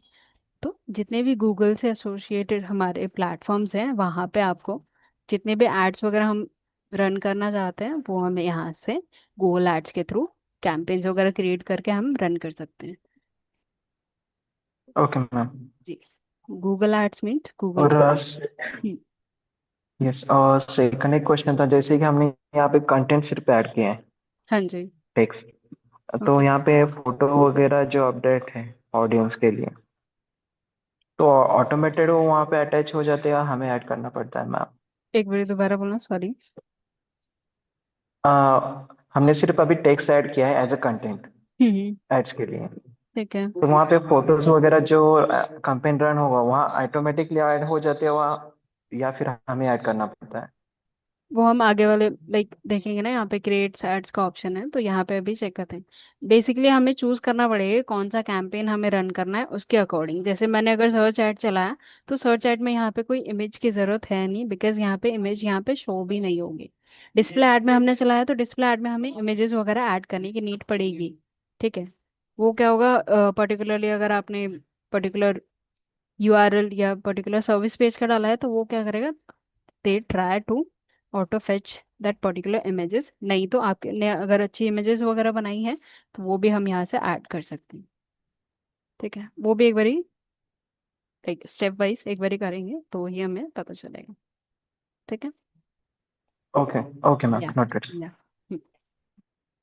[SPEAKER 1] तो जितने भी गूगल से एसोसिएटेड हमारे प्लेटफॉर्म्स हैं, वहाँ पे आपको जितने भी एड्स वगैरह हम रन करना चाहते हैं, वो हमें यहाँ से गूगल एड्स के थ्रू कैंपेन्स वगैरह क्रिएट करके हम रन कर सकते हैं।
[SPEAKER 2] Okay ma'am.
[SPEAKER 1] जी। गूगल एड्स मीन्स गूगल
[SPEAKER 2] और
[SPEAKER 1] के।
[SPEAKER 2] यस, और सेकंड एक क्वेश्चन था, जैसे कि हमने यहाँ पे कंटेंट सिर्फ ऐड किए हैं,
[SPEAKER 1] हाँ जी।
[SPEAKER 2] टेक्स्ट, तो
[SPEAKER 1] ओके।
[SPEAKER 2] यहाँ पे फोटो वगैरह जो अपडेट है ऑडियंस के लिए, तो ऑटोमेटेड वो वहाँ पे अटैच हो जाते हैं या हमें ऐड करना पड़ता है मैम?
[SPEAKER 1] एक बार दोबारा बोलना, सॉरी।
[SPEAKER 2] हमने सिर्फ अभी टेक्स्ट ऐड किया है as a content
[SPEAKER 1] hmm.
[SPEAKER 2] Ads के लिए,
[SPEAKER 1] ठीक है।
[SPEAKER 2] तो वहाँ पे फोटोज वगैरह जो कंपेन रन होगा वहाँ ऑटोमेटिकली ऐड हो जाते हैं वहाँ, या फिर हमें ऐड करना पड़ता है?
[SPEAKER 1] वो हम आगे वाले लाइक देखेंगे ना, यहाँ पे क्रिएट एड्स का ऑप्शन है, तो यहाँ पे अभी चेक करते हैं। बेसिकली हमें चूज करना पड़ेगा कौन सा कैंपेन हमें रन करना है, उसके अकॉर्डिंग। जैसे मैंने अगर सर्च ऐड चलाया, तो सर्च ऐड में यहाँ पे कोई इमेज की जरूरत है नहीं, बिकॉज यहाँ पे इमेज यहाँ पे शो भी नहीं होगी। डिस्प्ले ऐड में हमने चलाया, तो डिस्प्ले ऐड में हमें इमेजेस वगैरह ऐड करने की नीड पड़ेगी। ठीक है। वो क्या होगा, पर्टिकुलरली अगर आपने पर्टिकुलर यूआरएल या पर्टिकुलर सर्विस पेज का डाला है, तो वो क्या करेगा, they try to auto fetch that particular images. नहीं तो आपने अगर अच्छी इमेजेस वगैरह बनाई है, तो वो भी हम यहाँ से ऐड कर सकते हैं। ठीक है। वो भी एक बारी, एक स्टेप वाइज एक बारी करेंगे तो ये हमें पता चलेगा। ठीक है।
[SPEAKER 2] ओके। ओके मैम,
[SPEAKER 1] या
[SPEAKER 2] नोटेड।
[SPEAKER 1] या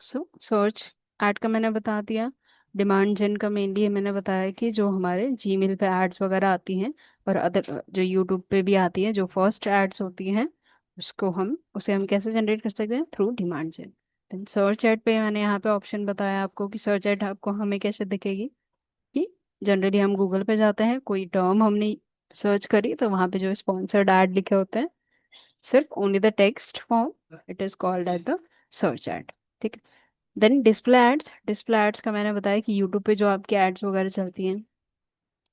[SPEAKER 1] सो सर्च ऐड का मैंने बता दिया। डिमांड जेन का मेनली मैंने बताया कि जो हमारे जीमेल पे एड्स वगैरह आती हैं और अदर जो यूट्यूब पे भी आती हैं, जो फर्स्ट एड्स होती हैं, उसे हम कैसे जनरेट कर सकते हैं? थ्रू डिमांड जेन। देन सर्च एड पे मैंने यहाँ पे ऑप्शन बताया आपको कि सर्च एड आपको हमें कैसे दिखेगी, कि जनरली हम गूगल पे जाते हैं, कोई टर्म हमने सर्च करी तो वहाँ पे जो स्पॉन्सर्ड एड लिखे होते हैं, सिर्फ only the text form, it is called at the search add. ठीक है। देन डिस्प्ले एड्स का मैंने बताया कि यूट्यूब पे जो आपकी एड्स वगैरह चलती हैं,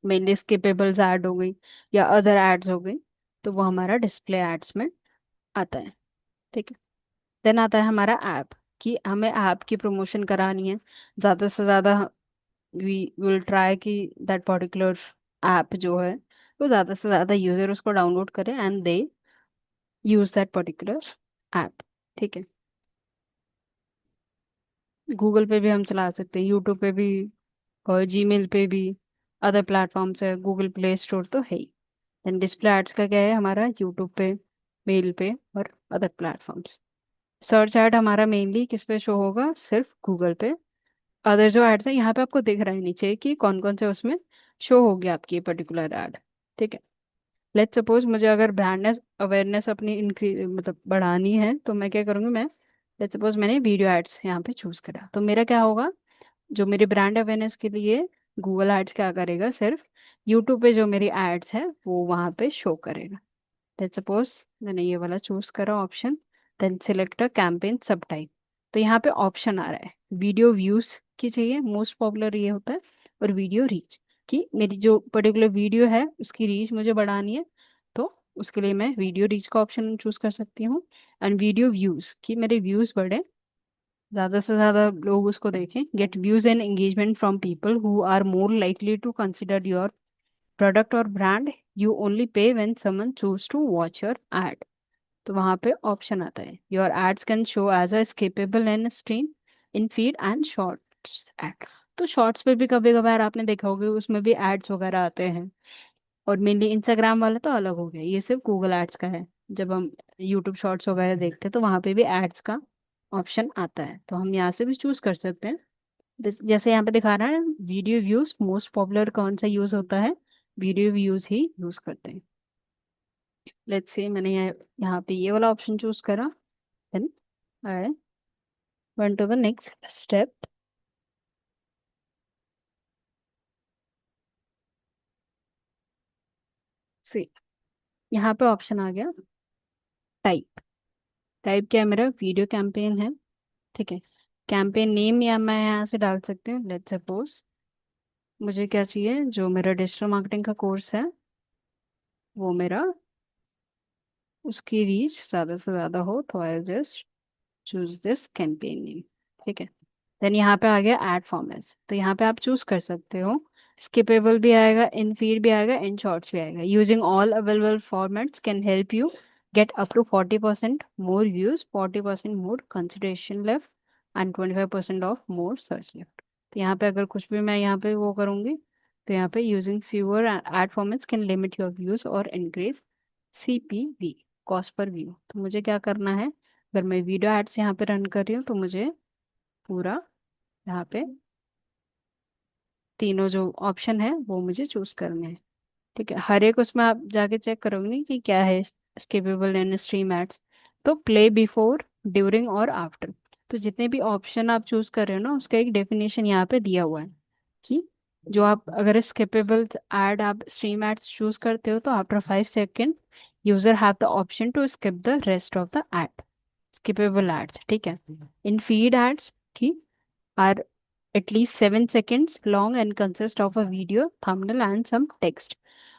[SPEAKER 1] मेनली स्किपेबल्स ऐड हो गई या अदर एड्स हो गई, तो वो हमारा डिस्प्ले एड्स में आता है। ठीक है। देन आता है हमारा ऐप, कि हमें ऐप की प्रमोशन करानी है ज़्यादा से ज़्यादा। वी विल ट्राई कि दैट पर्टिकुलर ऐप जो है वो ज़्यादा से ज़्यादा यूज़र उसको डाउनलोड करें and they use that particular app. ठीक है। गूगल पे भी हम चला सकते हैं, यूट्यूब पे भी, और जीमेल पे भी, अदर प्लेटफॉर्म्स है, गूगल प्ले स्टोर तो है ही। देन डिस्प्ले एड्स का क्या है हमारा? यूट्यूब पे, मेल पे और अदर प्लेटफॉर्म्स। सर्च ऐड हमारा मेनली किस पे शो होगा? सिर्फ गूगल पे। अदर जो एड्स है यहाँ पे आपको दिख रहा है नीचे कि कौन कौन से उसमें शो होगी आपकी ये पर्टिकुलर ऐड। ठीक है। लेट्स सपोज मुझे अगर ब्रांडनेस अवेयरनेस अपनी इंक्रीज मतलब बढ़ानी है, तो मैं क्या करूँगी? मैं लेट्स सपोज मैंने वीडियो एड्स यहाँ पे चूज करा, तो मेरा क्या होगा? जो मेरे ब्रांड अवेयरनेस के लिए गूगल एड्स क्या करेगा? सिर्फ यूट्यूब पे जो मेरी एड्स है वो वहाँ पे शो करेगा। लेट्स सपोज मैंने ये वाला चूज करा option, then select a campaign sub type. तो यहाँ पे ऑप्शन आ रहा है वीडियो व्यूज की चाहिए, मोस्ट पॉपुलर ये होता है, और वीडियो रीच, कि मेरी जो पर्टिकुलर वीडियो है उसकी रीच मुझे बढ़ानी है, तो उसके लिए मैं वीडियो रीच का ऑप्शन चूज कर सकती हूँ। एंड वीडियो व्यूज, कि मेरे व्यूज बढ़े, ज्यादा से ज्यादा लोग उसको देखें, get views and engagement from people who are more likely to consider your product और brand, you only pay when someone choose to watch your ad. तो वहां पे ऑप्शन आता है your ads can show as a skippable and stream in feed and shorts ad. तो shorts पे भी कभी कभार आपने देखा होगा उसमें भी एड्स वगैरह आते हैं। और मेनली इंस्टाग्राम वाला तो अलग हो गया, ये सिर्फ गूगल एड्स का है। जब हम यूट्यूब शॉर्ट्स वगैरह देखते हैं तो वहां पे भी एड्स का ऑप्शन आता है, तो हम यहाँ से भी चूज कर सकते हैं। जैसे यहाँ पे दिखा रहा है वीडियो व्यूज मोस्ट पॉपुलर कौन सा यूज होता है? वीडियो व्यूज ही यूज करते हैं। लेट्स से मैंने यहाँ पे ये वाला ऑप्शन चूज करा। Then I went to the next step। See, यहाँ पे ऑप्शन आ गया टाइप। टाइप क्या है मेरा? वीडियो कैंपेन है। ठीक है। कैंपेन नेम या मैं यहाँ से डाल सकती हूँ, लेट्स सपोज मुझे क्या चाहिए? जो मेरा डिजिटल मार्केटिंग का कोर्स है वो मेरा, उसकी रीच ज़्यादा से ज़्यादा हो, तो I just choose this campaign name. ठीक है। देन यहाँ पे आ गया एड फॉर्मेट्स, तो यहाँ पे आप चूज कर सकते हो, स्किपेबल भी आएगा, इन फीड भी आएगा, इन शॉर्ट्स भी आएगा। Using all available formats can help you get up to 40% more views, 40% more consideration left and 25% of more search left. तो यहाँ पे अगर कुछ भी मैं यहाँ पे वो करूँगी, तो यहाँ पे using fewer ad formats can limit your views और increase CPV, cost per view. तो मुझे क्या करना है? अगर मैं वीडियो एड्स यहाँ पे रन कर रही हूँ तो मुझे पूरा यहाँ पे तीनों जो ऑप्शन है वो मुझे चूज करने हैं। ठीक है। हर एक उसमें आप जाके चेक करोगे कि क्या है स्किपेबल एंड स्ट्रीम एड्स। तो प्ले बिफोर, ड्यूरिंग और आफ्टर, तो जितने भी ऑप्शन आप चूज कर रहे हो ना उसका एक डेफिनेशन यहाँ पे दिया हुआ है, कि जो आप अगर स्किपेबल एड आप स्ट्रीम एड्स चूज करते हो तो after 5 second user have the option to skip the rest of the ad, skippable ads. ठीक है। इन फीड एड्स की are at least 7 seconds long and consist of a video, thumbnail, and some text.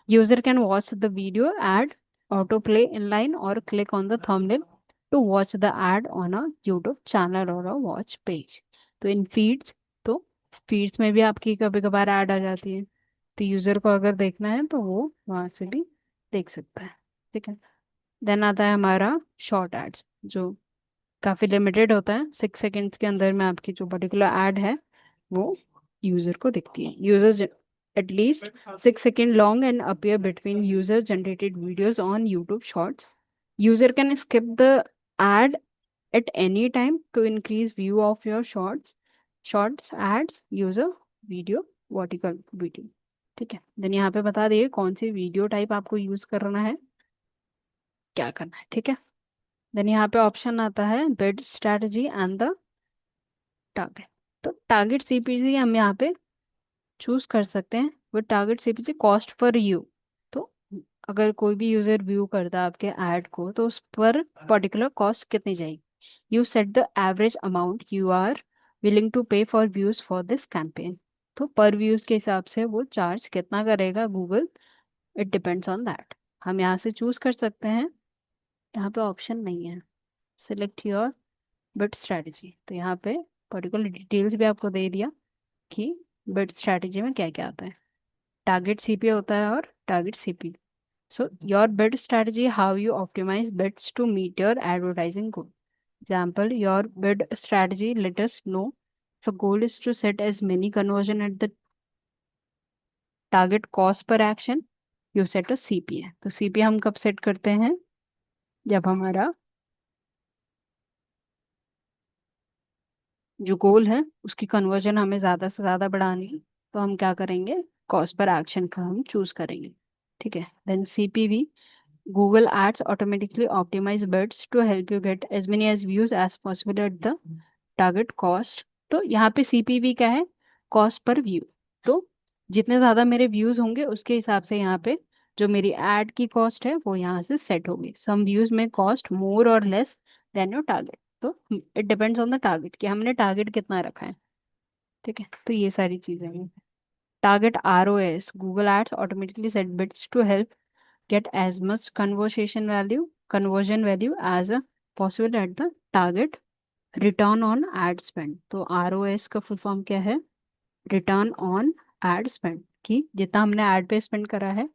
[SPEAKER 1] User can watch the video ad, autoplay inline, or click on the thumbnail to watch the ad on a YouTube channel or a watch page. तो इन feeds, तो feeds में भी आपकी कभी कभार add आ जाती है, तो यूजर को अगर देखना है तो वो वहां से भी देख सकता है। ठीक है। देन आता है हमारा शॉर्ट एड्स, जो काफ़ी लिमिटेड होता है, 6 सेकेंड्स के अंदर में आपकी जो पर्टिकुलर ऐड है वो यूजर को दिखती है। User at least 6 second long and appear between user generated videos on YouTube shorts. User can skip the ad at any time to increase view of your shorts ads user video, vertical video. ठीक है, then यहाँ पे बता दिए कौन सी video type आपको use करना है, क्या करना है। ठीक है, देन यहाँ पे ऑप्शन आता है bid strategy and the target. तो टारगेट सीपीसी हम यहाँ पे चूज कर सकते हैं वो target CPC cost per view. तो अगर कोई भी यूजर व्यू करता है आपके ऐड को तो उस पर पर्टिकुलर कॉस्ट कितनी जाएगी। You set the average amount you are willing to pay for views for this campaign. तो पर व्यूज के हिसाब से वो चार्ज कितना करेगा Google, it depends on that. हम यहाँ से चूज कर सकते हैं, यहाँ पे ऑप्शन नहीं है, सिलेक्ट योर बिट स्ट्रैटेजी। तो यहाँ पे पर्टिकुलर डिटेल्स भी आपको दे दिया कि बिट स्ट्रैटेजी में क्या क्या आता है। टारगेट सीपी होता है और target CP. So your bid strategy, how you optimize bids to meet your advertising goal. Example, your bid strategy let us know the goal is to set as many conversion at the target cost per action. You set a CPA. तो CPA हम कब set करते हैं, जब हमारा जो गोल है उसकी कन्वर्जन हमें ज़्यादा से ज़्यादा बढ़ानी है, तो हम क्या करेंगे, कॉस्ट पर एक्शन का हम चूज करेंगे। ठीक है, then CPV, Google Ads automatically optimize bids to help you get as many as views as possible at the target cost। तो यहाँ पे CPV क्या है, कॉस्ट पर व्यू। तो जितने ज़्यादा मेरे व्यूज़ होंगे उसके हिसाब से यहाँ पे जो मेरी एड की कॉस्ट है वो यहाँ से सेट होगी। सम व्यूज़ में कॉस्ट मोर और लेस देन योर टारगेट। तो it depends on the target कि हमने टारगेट कितना रखा है। ठीक है, तो ये सारी चीज़ें हैं। Target ROAS, Google ads automatically set bids to help get as much conversion value as possible at the target return on ad spend। तो ROS का फुल फॉर्म क्या है, रिटर्न ऑन एड स्पेंड, कि जितना हमने एड पे spend करा है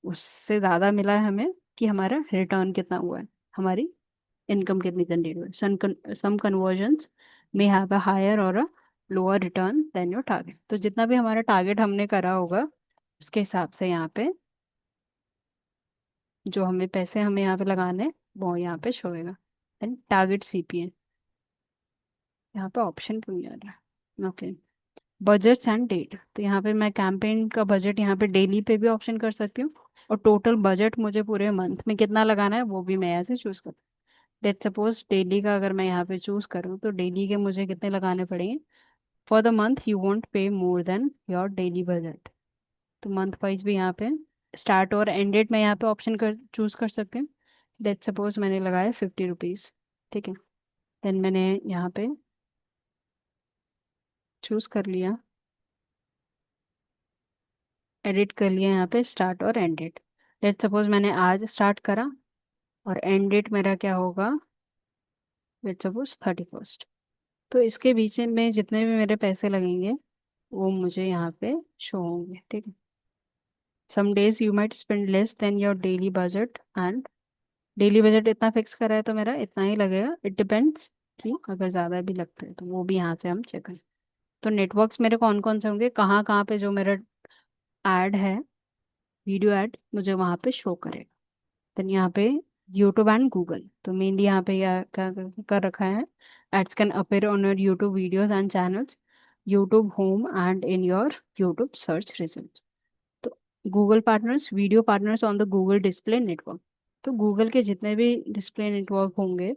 [SPEAKER 1] उससे ज़्यादा मिला है हमें, कि हमारा रिटर्न कितना हुआ है, हमारी इनकम कितनी जनरेट हुई है। Some conversions may have a higher और a lower return than your target. तो जितना भी हमारा टारगेट हमने करा होगा उसके हिसाब से यहाँ पे जो हमें पैसे हमें यहाँ पे लगाने हैं, वो यहाँ पे शो होएगा। देन टारगेट सीपीए, यहाँ पे ऑप्शन क्यों नहीं आ रहा है, ओके। बजट्स एंड डेट, तो यहाँ पे मैं कैंपेन का बजट यहाँ पे डेली पे भी ऑप्शन कर सकती हूँ, और टोटल बजट मुझे पूरे मंथ में कितना लगाना है वो भी मैं यहाँ से चूज कर। लेट सपोज डेली का अगर मैं यहाँ पे चूज करूँ तो डेली के मुझे कितने लगाने पड़ेंगे। For the month you want pay more than your daily budget. तो मंथ वाइज भी यहाँ पे स्टार्ट और एंड डेट मैं यहाँ पे ऑप्शन कर चूज कर सकती हूँ। लेट सपोज मैंने लगाया 50 रुपीज़। ठीक है, देन मैंने यहाँ पे चूज कर लिया, एडिट कर लिया यहाँ पे स्टार्ट और एंड डेट। लेट सपोज मैंने आज स्टार्ट करा और एंड डेट मेरा क्या होगा, लेट सपोज 31st। तो इसके बीच में जितने भी मेरे पैसे लगेंगे वो मुझे यहाँ पे शो होंगे। ठीक है, some days you might spend less than your daily budget and daily budget इतना फिक्स करा है तो मेरा इतना ही लगेगा, इट डिपेंड्स कि अगर ज़्यादा भी लगता है तो वो भी यहाँ से हम चेक कर सकते हैं। तो नेटवर्क्स मेरे कौन कौन से होंगे, कहाँ कहाँ पे जो मेरा ऐड है, वीडियो ऐड मुझे वहाँ पे शो करेगा। देन यहाँ पे यूट्यूब एंड गूगल, तो मेनली यहाँ पे क्या क्या कर रखा है, ads can appear on your YouTube videos and channels, YouTube home and in your YouTube search result. तो Google partners, video partners on the Google display network. तो गूगल के जितने भी डिस्प्ले नेटवर्क होंगे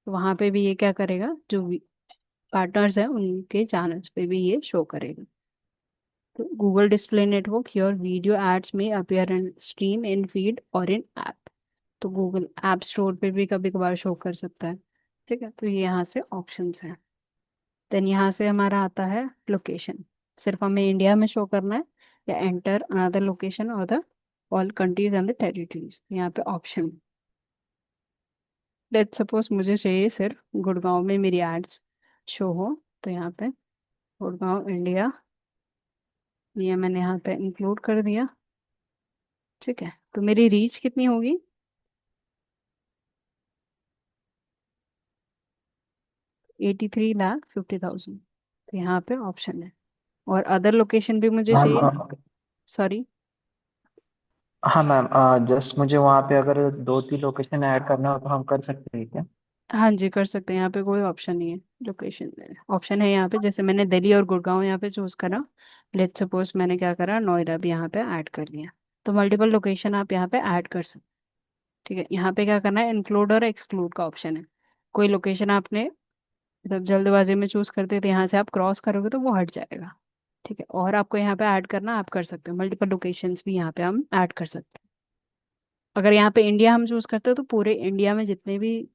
[SPEAKER 1] तो वहाँ पे भी ये क्या करेगा, जो पार्टनर्स हैं उनके चैनल्स पे भी ये शो करेगा। तो Google display network, your video ads में appear in stream, in feed और इन ऐप। तो गूगल ऐप स्टोर पे भी कभी कभार शो कर सकता है। ठीक है, तो ये यहाँ से ऑप्शंस हैं। देन यहाँ से हमारा आता है लोकेशन, सिर्फ हमें इंडिया में शो करना है या एंटर अनदर लोकेशन और the all countries and the territories. यहाँ पे ऑप्शन, लेट सपोज मुझे चाहिए सिर्फ गुड़गांव में मेरी एड्स शो हो, तो यहाँ पे गुड़गांव इंडिया, ये मैंने यहाँ पे इंक्लूड कर दिया। ठीक है, तो मेरी रीच कितनी होगी, 83,50,000। तो यहाँ पे ऑप्शन है, और अदर लोकेशन भी मुझे
[SPEAKER 2] मैम
[SPEAKER 1] चाहिए। सॉरी,
[SPEAKER 2] हाँ मैम, जस्ट मुझे वहाँ पे अगर 2-3 लोकेशन ऐड करना हो तो हम कर सकते हैं क्या?
[SPEAKER 1] हाँ जी, कर सकते हैं। यहाँ पे कोई ऑप्शन नहीं है लोकेशन। ऑप्शन है यहाँ पे, जैसे मैंने दिल्ली और गुड़गांव यहाँ पे चूज करा। लेट्स सपोज मैंने क्या करा, नोएडा भी यहाँ पे ऐड कर लिया। तो मल्टीपल लोकेशन आप यहाँ पे ऐड कर सकते। ठीक है, यहाँ पे क्या करना है, इंक्लूड और एक्सक्लूड का ऑप्शन है। कोई लोकेशन आपने मतलब जल्दबाजी में चूज करते थे, यहाँ से आप क्रॉस करोगे तो वो हट जाएगा। ठीक है, और आपको यहाँ पे ऐड करना, आप कर सकते हो। मल्टीपल लोकेशंस भी यहाँ पे हम ऐड कर सकते हैं। अगर यहाँ पे इंडिया हम चूज करते हो तो पूरे इंडिया में जितने भी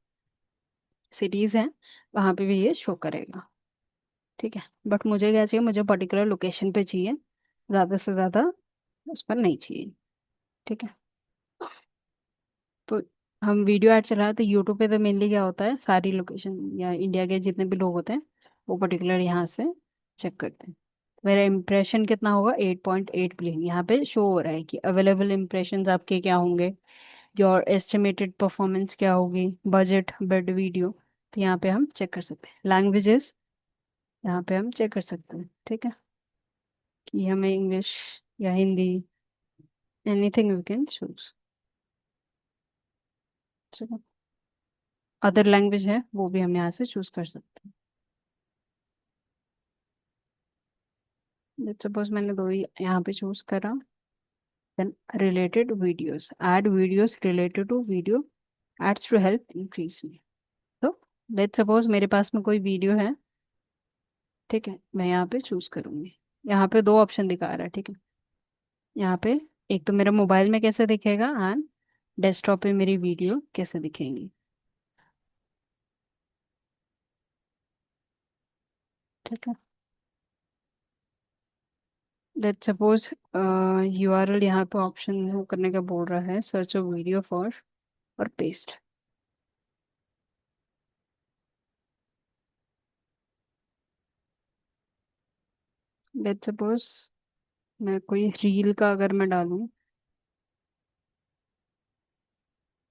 [SPEAKER 1] सिटीज हैं वहाँ पे भी ये शो करेगा। ठीक है, बट मुझे क्या चाहिए, मुझे पर्टिकुलर लोकेशन पे चाहिए, ज़्यादा से ज़्यादा उस पर नहीं चाहिए। ठीक है, तो हम वीडियो ऐड चला रहे तो यूट्यूब पे तो मेनली क्या होता है, सारी लोकेशन या इंडिया के जितने भी लोग होते हैं वो पर्टिकुलर यहाँ से चेक करते हैं। मेरा इम्प्रेशन कितना होगा, 8.8 बिलियन यहाँ पे शो हो रहा है कि अवेलेबल इम्प्रेशंस आपके क्या होंगे, योर एस्टिमेटेड परफॉर्मेंस क्या होगी, बजट बेड वीडियो। तो यहाँ पे हम चेक कर सकते हैं। लैंग्वेजेस यहाँ पे हम चेक कर सकते हैं। ठीक है, कि हमें इंग्लिश या Hindi, anything we can choose. Other language है वो भी हम यहाँ से चूज कर सकते हैं। सपोज मैंने दो ही यहाँ पे चूज करा। Then related videos, add videos related to video ads to help increase में। तो लेट्स सपोज मेरे पास में कोई वीडियो है। ठीक है, मैं यहाँ पे चूज करूंगी। यहाँ पे दो ऑप्शन दिखा रहा है। ठीक है, यहाँ पे एक तो मेरा मोबाइल में कैसे दिखेगा एंड डेस्कटॉप पे मेरी वीडियो कैसे दिखेंगी। ठीक है, लेट्स सपोज यूआरएल यहाँ पे ऑप्शन करने का बोल रहा है, सर्च अ वीडियो फॉर और पेस्ट। लेट्स सपोज मैं कोई रील का अगर मैं डालूं,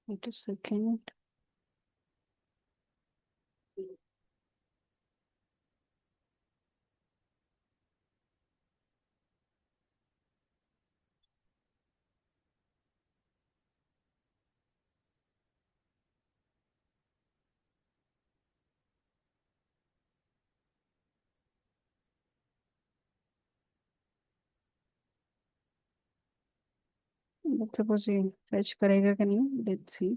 [SPEAKER 1] wait a second. Let's suppose ये फैच करेगा कि नहीं, let's see.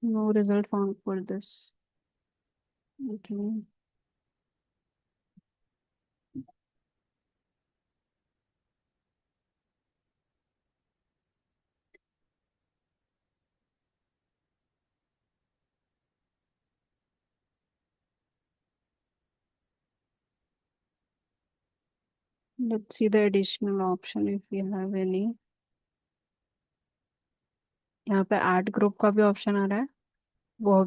[SPEAKER 1] No result found for this. Okay, let's see the additional option if you have any. यहाँ पे ऐड ग्रुप का भी ऑप्शन आ रहा है, वो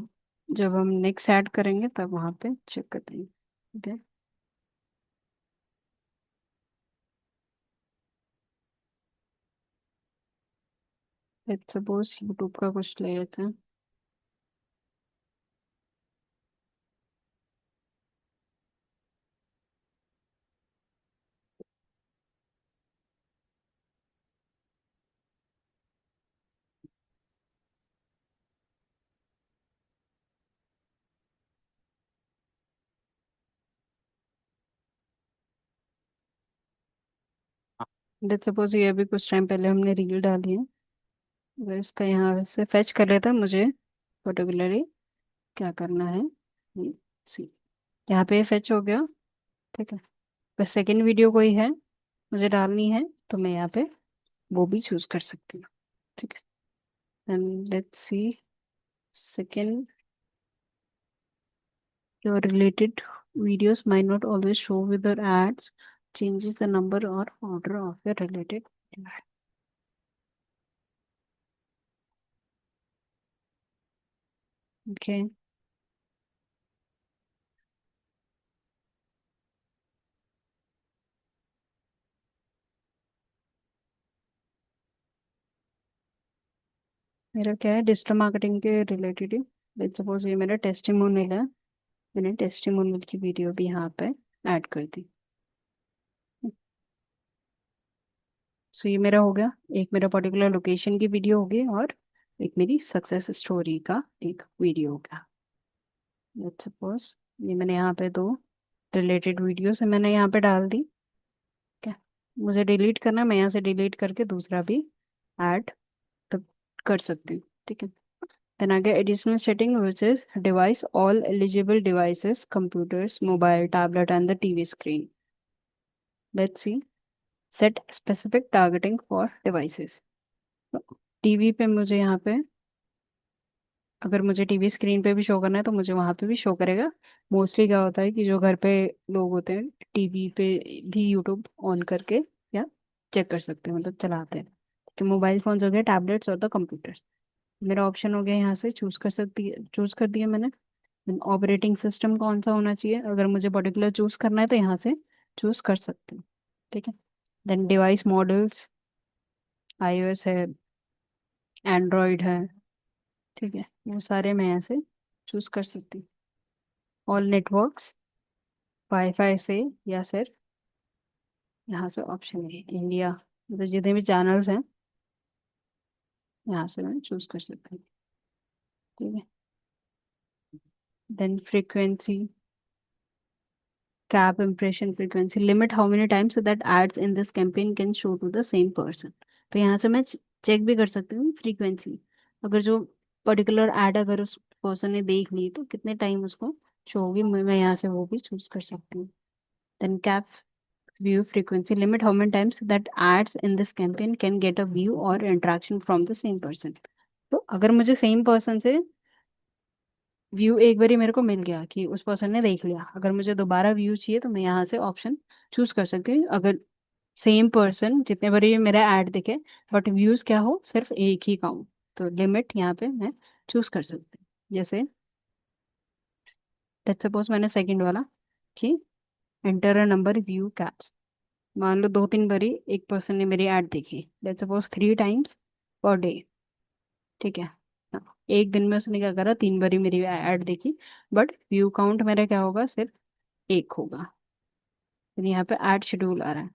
[SPEAKER 1] जब हम नेक्स्ट ऐड करेंगे तब वहाँ पे चेक कर देंगे। ठीक है, लेट्स सपोज यूट्यूब का कुछ ले लेते हैं। लेट्स सपोज ये अभी कुछ टाइम पहले हमने रील डाली है। अगर इसका यहाँ से फैच कर लेता है, मुझे पर्टिकुलरली क्या करना है, सी, यहाँ पे फैच हो गया। ठीक है, बस सेकेंड वीडियो कोई है मुझे डालनी है तो मैं यहाँ पे वो भी चूज कर सकती हूँ। ठीक है, and let's see second. Your related videos might not always show with the ads, changes the number or order of your related video. Okay, मेरा क्या है, डिजिटल मार्केटिंग के रिलेटेड है। लेट्स सपोज ये मेरा टेस्टिमोनियल है, मैंने टेस्टिमोनियल की वीडियो भी यहाँ पे ऐड कर दी। सो ये मेरा हो गया, एक मेरा पर्टिकुलर लोकेशन की वीडियो होगी और एक मेरी सक्सेस स्टोरी का एक वीडियो हो गया। लेट्स सपोज ये मैंने यहाँ पे दो रिलेटेड वीडियोस है मैंने यहाँ पे डाल दी। क्या मुझे डिलीट करना है, मैं यहाँ से डिलीट करके दूसरा भी ऐड तब कर सकती हूँ। ठीक है। देन आगे additional setting which is device all eligible devices computers mobile tablet and the TV screen. Let's see set specific targeting for devices. TV पे मुझे यहाँ पे, अगर मुझे टीवी स्क्रीन पे भी शो करना है तो मुझे वहां पे भी शो करेगा। मोस्टली क्या होता है कि जो घर पे लोग होते हैं टीवी पे भी यूट्यूब ऑन करके या चेक कर सकते हैं, मतलब चलाते हैं। तो मोबाइल फोन्स हो गए, टैबलेट्स और द कंप्यूटर्स। मेरा ऑप्शन हो गया यहाँ से चूज कर सकती है, चूज कर दिया मैंने। ऑपरेटिंग सिस्टम कौन सा होना चाहिए, अगर मुझे पर्टिकुलर चूज करना है तो यहाँ से चूज कर सकती हूँ। ठीक है। देन डिवाइस मॉडल्स, आईओएस है, एंड्रॉयड है। ठीक है, वो सारे मैं यहाँ से चूज कर सकती हूँ। ऑल नेटवर्क्स, वाईफाई से या सिर्फ यहाँ से ऑप्शन है इंडिया, मतलब जितने भी चैनल्स हैं यहाँ से मैं चूज कर सकती हूँ। ठीक है। Then frequency, cap impression frequency limit how many times that ads in this campaign can show to the same person. तो यहाँ से मैं चेक भी कर सकती हूँ फ्रीक्वेंसी, अगर जो पर्टिकुलर एड अगर उस पर्सन ने देख ली तो कितने टाइम उसको शो होगी, मैं यहाँ से वो भी चूज कर सकती हूँ। Then cap view frequency limit how many times that ads in this campaign can get a view or interaction from the same person। तो अगर मुझे सेम पर्सन से व्यू एक बारी मेरे को मिल गया कि उस पर्सन ने देख लिया, अगर मुझे दोबारा व्यू चाहिए तो मैं यहाँ से ऑप्शन चूज कर सकती हूँ। अगर सेम पर्सन जितने बारी मेरा ऐड दिखे बट व्यूज क्या हो, सिर्फ एक ही का हो, तो लिमिट यहाँ पे मैं चूज कर सकती हूँ। जैसे लेट्स सपोज मैंने सेकंड वाला कि enter a number view caps, मान लो दो तीन बारी एक पर्सन ने मेरी ऐड देखी, let's suppose 3 times per day. ठीक है। हाँ, एक दिन में उसने क्या करा, 3 बारी मेरी ऐड देखी, बट व्यू काउंट मेरा क्या होगा, सिर्फ एक होगा। फिर यहाँ पे ऐड शेड्यूल आ रहा है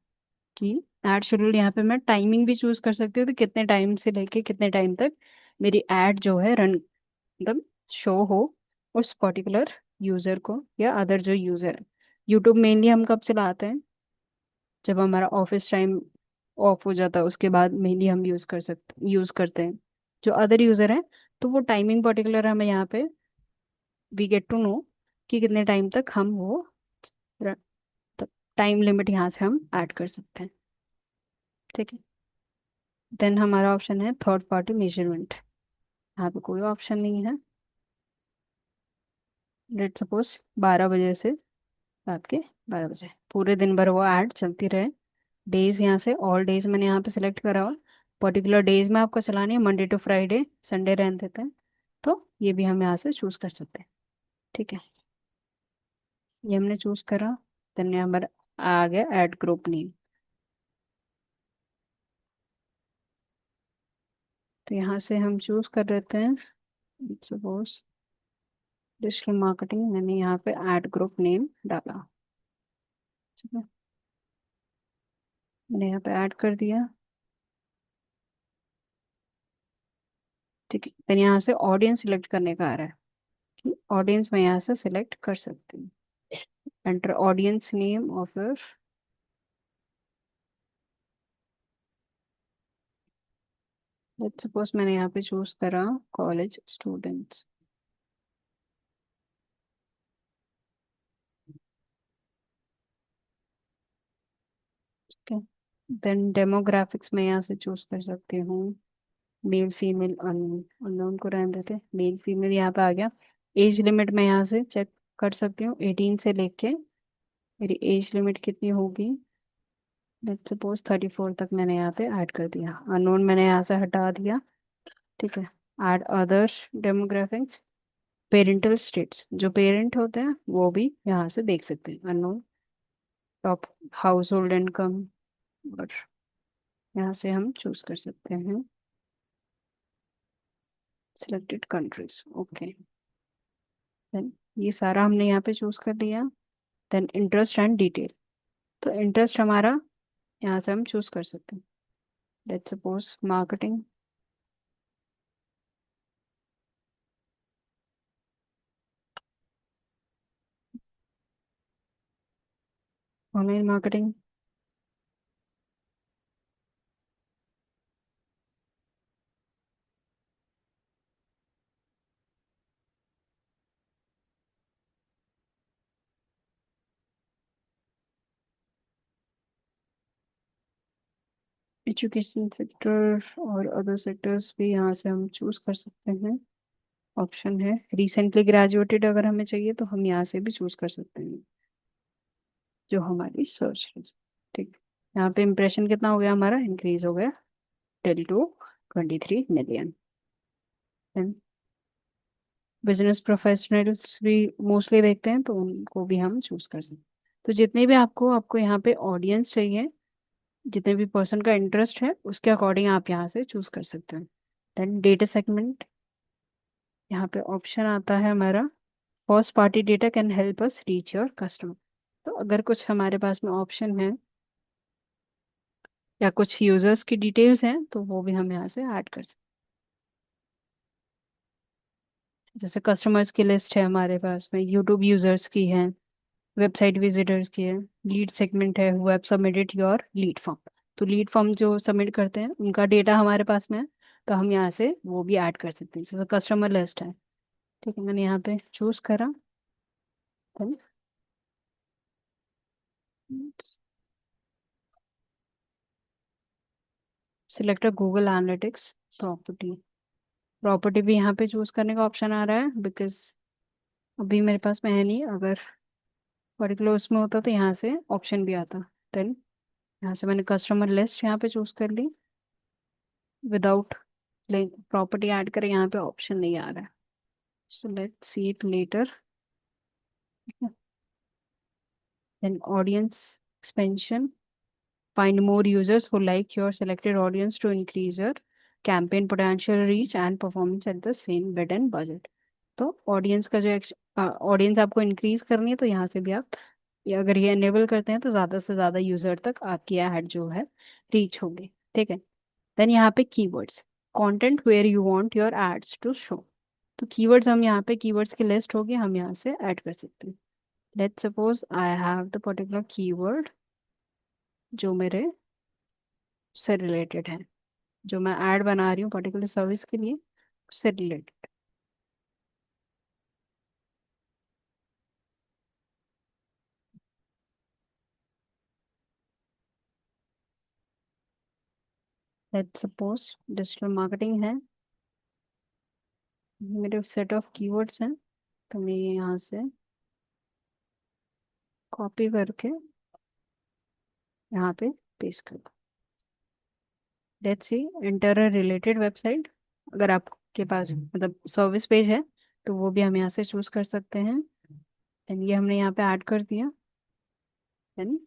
[SPEAKER 1] कि ऐड शेड्यूल, यहाँ पे मैं टाइमिंग भी चूज कर सकती हूँ, तो कितने टाइम से लेके कितने टाइम तक मेरी ऐड जो है रन, मतलब शो हो उस पर्टिकुलर यूजर को या अदर जो यूजर है। यूट्यूब मेनली हम कब चलाते हैं, जब हमारा ऑफिस टाइम ऑफ हो जाता है उसके बाद मेनली हम यूज करते हैं। जो अदर यूजर हैं तो वो टाइमिंग पर्टिकुलर हमें यहाँ पे वी गेट टू नो कि कितने टाइम तक हम वो टाइम लिमिट यहाँ से हम ऐड कर सकते हैं। ठीक है। देन हमारा ऑप्शन है थर्ड पार्टी मेजरमेंट, यहाँ पे कोई ऑप्शन नहीं है। लेट सपोज 12 बजे से रात के 12 बजे पूरे दिन भर वो ऐड चलती रहे। डेज यहाँ से ऑल डेज मैंने यहाँ पे सिलेक्ट करा हुआ, पर्टिकुलर डेज में आपको चलानी है, मंडे टू फ्राइडे, संडे रहने देते हैं, तो ये भी हम यहाँ से चूज कर सकते हैं। ठीक है, ये हमने चूज करा। देन यहाँ पर आ गया ऐड ग्रुप नेम, तो यहाँ से हम चूज कर लेते हैं सपोज डिजिटल मार्केटिंग, मैंने यहाँ पे ऐड ग्रुप नेम डाला। ठीक है, मैंने यहाँ पे ऐड कर दिया। ठीक है, देन यहाँ से ऑडियंस सिलेक्ट करने का आ रहा है कि ऑडियंस मैं यहाँ से सिलेक्ट कर सकती हूँ। एंटर ऑडियंस नेम और फिर लेट्स सपोज मैंने यहाँ पे चूज करा कॉलेज स्टूडेंट्स। ठीक है, देन डेमोग्राफिक्स में यहाँ से चूज कर सकती हूँ मेल फीमेल अननोन, अननोन को रहने देते, मेल फीमेल यहाँ पे आ गया। एज लिमिट में यहाँ से चेक कर सकती हूँ 18 से लेके मेरी एज लिमिट कितनी होगी, लेट्स सपोज 34 तक मैंने यहाँ पे ऐड कर दिया। अननोन मैंने यहाँ से हटा दिया। ठीक है, add other demographics, parental states, जो पेरेंट होते हैं वो भी यहाँ से देख सकते हैं unknown, top house hold income, और यहाँ से हम चूज कर सकते हैं सिलेक्टेड कंट्रीज। ओके, देन ये सारा हमने यहाँ पे चूज कर लिया। देन इंटरेस्ट एंड डिटेल, तो इंटरेस्ट हमारा यहाँ से हम चूज कर सकते हैं। Let's suppose marketing, online marketing. Education sector और अदर सेक्टर्स भी यहाँ से हम चूज कर सकते हैं। ऑप्शन है रिसेंटली ग्रेजुएटेड, अगर हमें चाहिए तो हम यहाँ से भी चूज कर सकते हैं, जो हमारी सर्च है। ठीक, यहाँ पे इम्प्रेशन कितना हो गया हमारा, इंक्रीज हो गया till two 23 million. Business professionals भी मोस्टली देखते हैं, तो उनको भी हम चूज कर सकते हैं। तो जितने भी आपको आपको यहाँ पे ऑडियंस चाहिए, जितने भी पर्सन का इंटरेस्ट है, उसके अकॉर्डिंग आप यहाँ से चूज कर सकते हैं। देन डेटा सेगमेंट, यहाँ पे ऑप्शन आता है हमारा first party data can help us reach your customer. तो अगर कुछ हमारे पास में ऑप्शन है या कुछ यूजर्स की डिटेल्स हैं, तो वो भी हम यहाँ से ऐड कर सकते हैं। जैसे कस्टमर्स की लिस्ट है हमारे पास में, यूट्यूब यूजर्स की है, वेबसाइट विजिटर्स की है, लीड सेगमेंट है, who have submitted your lead form. तो लीड फॉर्म जो सबमिट करते हैं उनका डेटा हमारे पास में है, तो हम यहाँ से वो भी ऐड कर सकते हैं। जैसे कस्टमर लिस्ट है, ठीक है, मैंने यहाँ पे चूज करा। Select Google analytics property. Property भी यहाँ पे चूज करने का ऑप्शन आ रहा है, बिकॉज अभी मेरे पास में है नहीं। अगर पर्टिकुलर उसमें होता तो यहाँ से ऑप्शन भी आता। देन यहाँ से मैंने कस्टमर लिस्ट यहाँ पे चूज कर ली, विदाउट प्रॉपर्टी ऐड करें, यहाँ पे ऑप्शन नहीं आ रहा है। So let's see it later. Then audience expansion, find more users who like your selected audience to increase your campaign potential reach and performance at the same bid and budget। तो audience का जो audience आपको increase करनी है, तो यहाँ से भी आप ये अगर ये एनेबल करते हैं, तो ज़्यादा से ज़्यादा यूजर तक आपकी ऐड जो है रीच होगी। ठीक है। देन यहाँ पे keywords, content where you want your ads to show. तो कीवर्ड्स, हम यहाँ पे कीवर्ड्स की लिस्ट होगी, हम यहाँ से ऐड कर सकते हैं। Let's suppose I have the particular keyword जो मेरे से रिलेटेड है, जो मैं ऐड बना रही हूँ पर्टिकुलर सर्विस के लिए, उससे related. Let's suppose digital marketing है, मेरे सेट ऑफ कीवर्ड्स हैं, तो मैं ये यहाँ से कॉपी करके यहाँ पे पेस्ट कर दूँ। Let's C inter related website, अगर आपके पास मतलब सर्विस पेज है, तो वो भी हम यहाँ से चूज कर सकते हैं। देन ये हमने यहाँ पे ऐड कर दिया। देन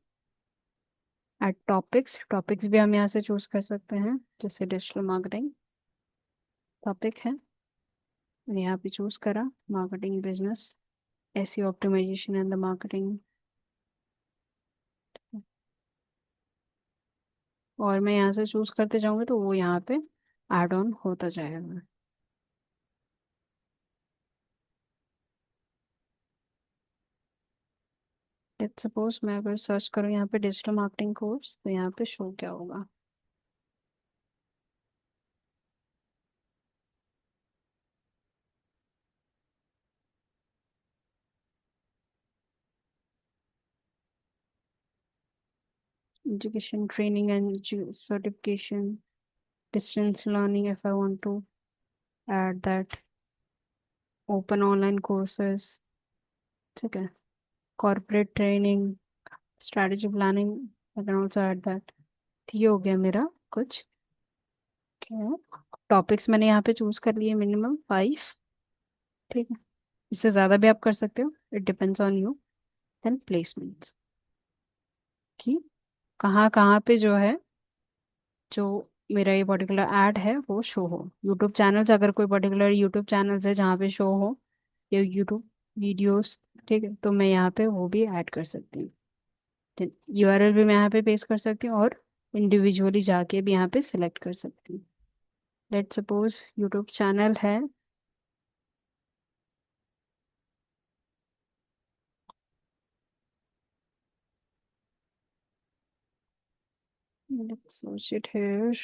[SPEAKER 1] ऐड टॉपिक्स, टॉपिक्स भी हम यहाँ से चूज कर सकते हैं, जैसे डिजिटल मार्केटिंग टॉपिक है, मैंने यहाँ पे चूज करा marketing business SEO optimization and the marketing. और मैं यहाँ से चूज करते जाऊंगी, तो वो यहाँ पे ऐड ऑन होता जाएगा। लेट्स सपोज मैं अगर सर्च करूँ यहाँ पे डिजिटल मार्केटिंग कोर्स, तो यहाँ पे शो क्या होगा, education training and certification, distance learning if I want to add that, open online courses, ठीक है, corporate training, strategy planning, I can also add that. ये हो गया मेरा कुछ टॉपिक्स, मैंने यहाँ पे चूज कर लिए मिनिमम 5। ठीक है, इससे ज़्यादा भी आप कर सकते हो, it depends on you. Then placements कि कहाँ कहाँ पे जो है, जो मेरा ये पर्टिकुलर ऐड है वो शो हो। यूट्यूब चैनल्स, अगर कोई पर्टिकुलर यूट्यूब चैनल्स है जहाँ पे शो हो, या यूट्यूब वीडियोस, ठीक है, तो मैं यहाँ पे वो भी ऐड कर सकती हूँ। URL भी मैं यहाँ पे पेस्ट कर सकती हूँ, और इंडिविजुअली जाके भी यहाँ पे सिलेक्ट कर सकती हूँ। लेट सपोज यूट्यूब चैनल है। Let's search it here.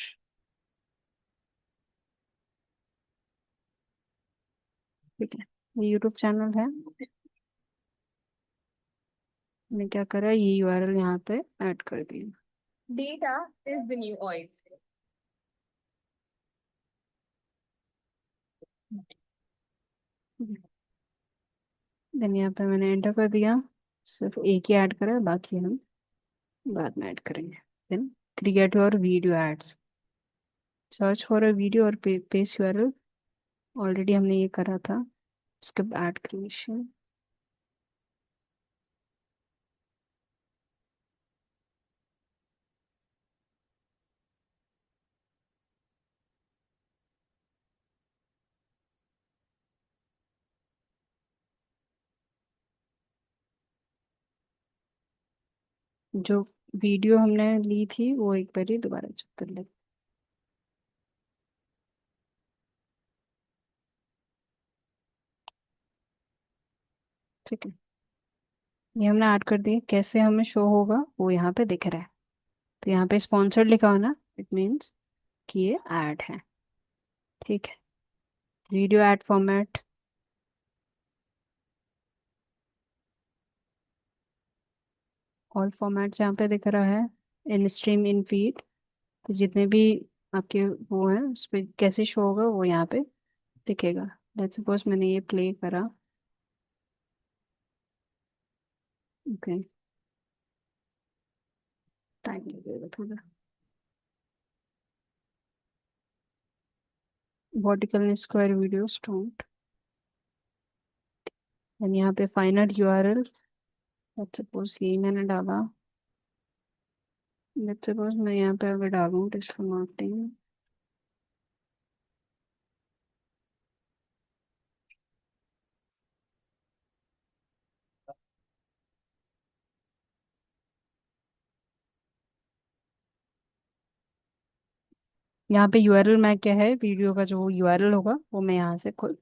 [SPEAKER 1] ठीक है, ये यूट्यूब चैनल है। मैंने क्या करा, ये यूआरएल यहाँ पे ऐड कर दिया।
[SPEAKER 2] Data is the new oil.
[SPEAKER 1] Then यहाँ पे मैंने एंटर कर दिया। सिर्फ एक ही ऐड करा है, बाकी हम बाद में ऐड करेंगे। Then create your video ads, search for a video और पेस्ट यूआरएल। ऑलरेडी हमने ये करा था। Skip ad creation. जो वीडियो हमने ली थी वो एक बार ही दोबारा चेक कर ले। ठीक है, ये हमने ऐड कर दिया। कैसे हमें शो होगा वो यहाँ पे दिख रहा है। तो यहाँ पे स्पॉन्सर्ड लिखा हो ना, इट मीन्स कि ये ऐड है। ठीक है, video add format. All formats यहाँ पे दिख रहा है। इन स्ट्रीम, इन फीड। तो जितने भी आपके वो हैं उस पर कैसे शो होगा वो यहाँ पे दिखेगा। लेट्स सपोज मैंने ये प्ले करा। ओके, टाइम लगेगा थोड़ा। Vertical square video स्टॉन्ट। एंड यहाँ पे फाइनल यूआरएल। लेट्स सपोज यही मैंने डाला। लेट्स सपोज मैं यहाँ पे अगर डालूँ डिजिटल मार्केटिंग। यहाँ पे यूआरएल मैं क्या है, वीडियो का जो यूआरएल होगा वो मैं यहाँ से खुद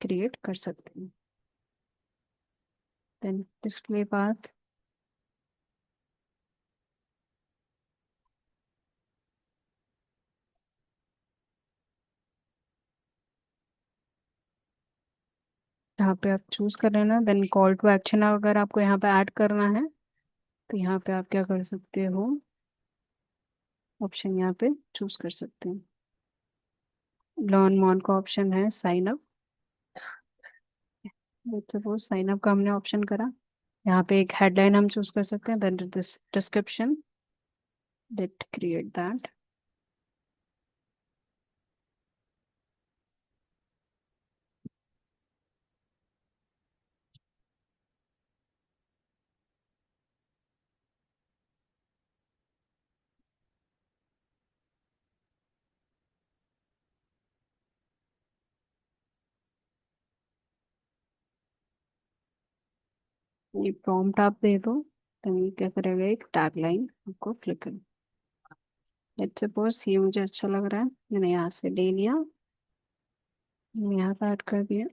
[SPEAKER 1] क्रिएट कर सकती हूँ। Then display path. यहाँ पे आप चूज कर लेना। देन कॉल टू एक्शन अगर आपको यहाँ पे ऐड करना है तो यहाँ पे आप क्या कर सकते हो, ऑप्शन यहाँ पे चूज कर सकते हैं। लर्न मोर का ऑप्शन है, sign up. Let's suppose sign up का हमने ऑप्शन करा। यहाँ पे एक हेडलाइन हम चूज कर सकते हैं। Then description, let create that. ये प्रॉम्प्ट आप दे दो। तो ये क्या करेगा, एक टैगलाइन आपको क्लिक कर। लेट्स सपोज ये मुझे अच्छा लग रहा है, मैंने यहाँ से ले लिया, मैंने यहाँ पे ऐड कर दिया।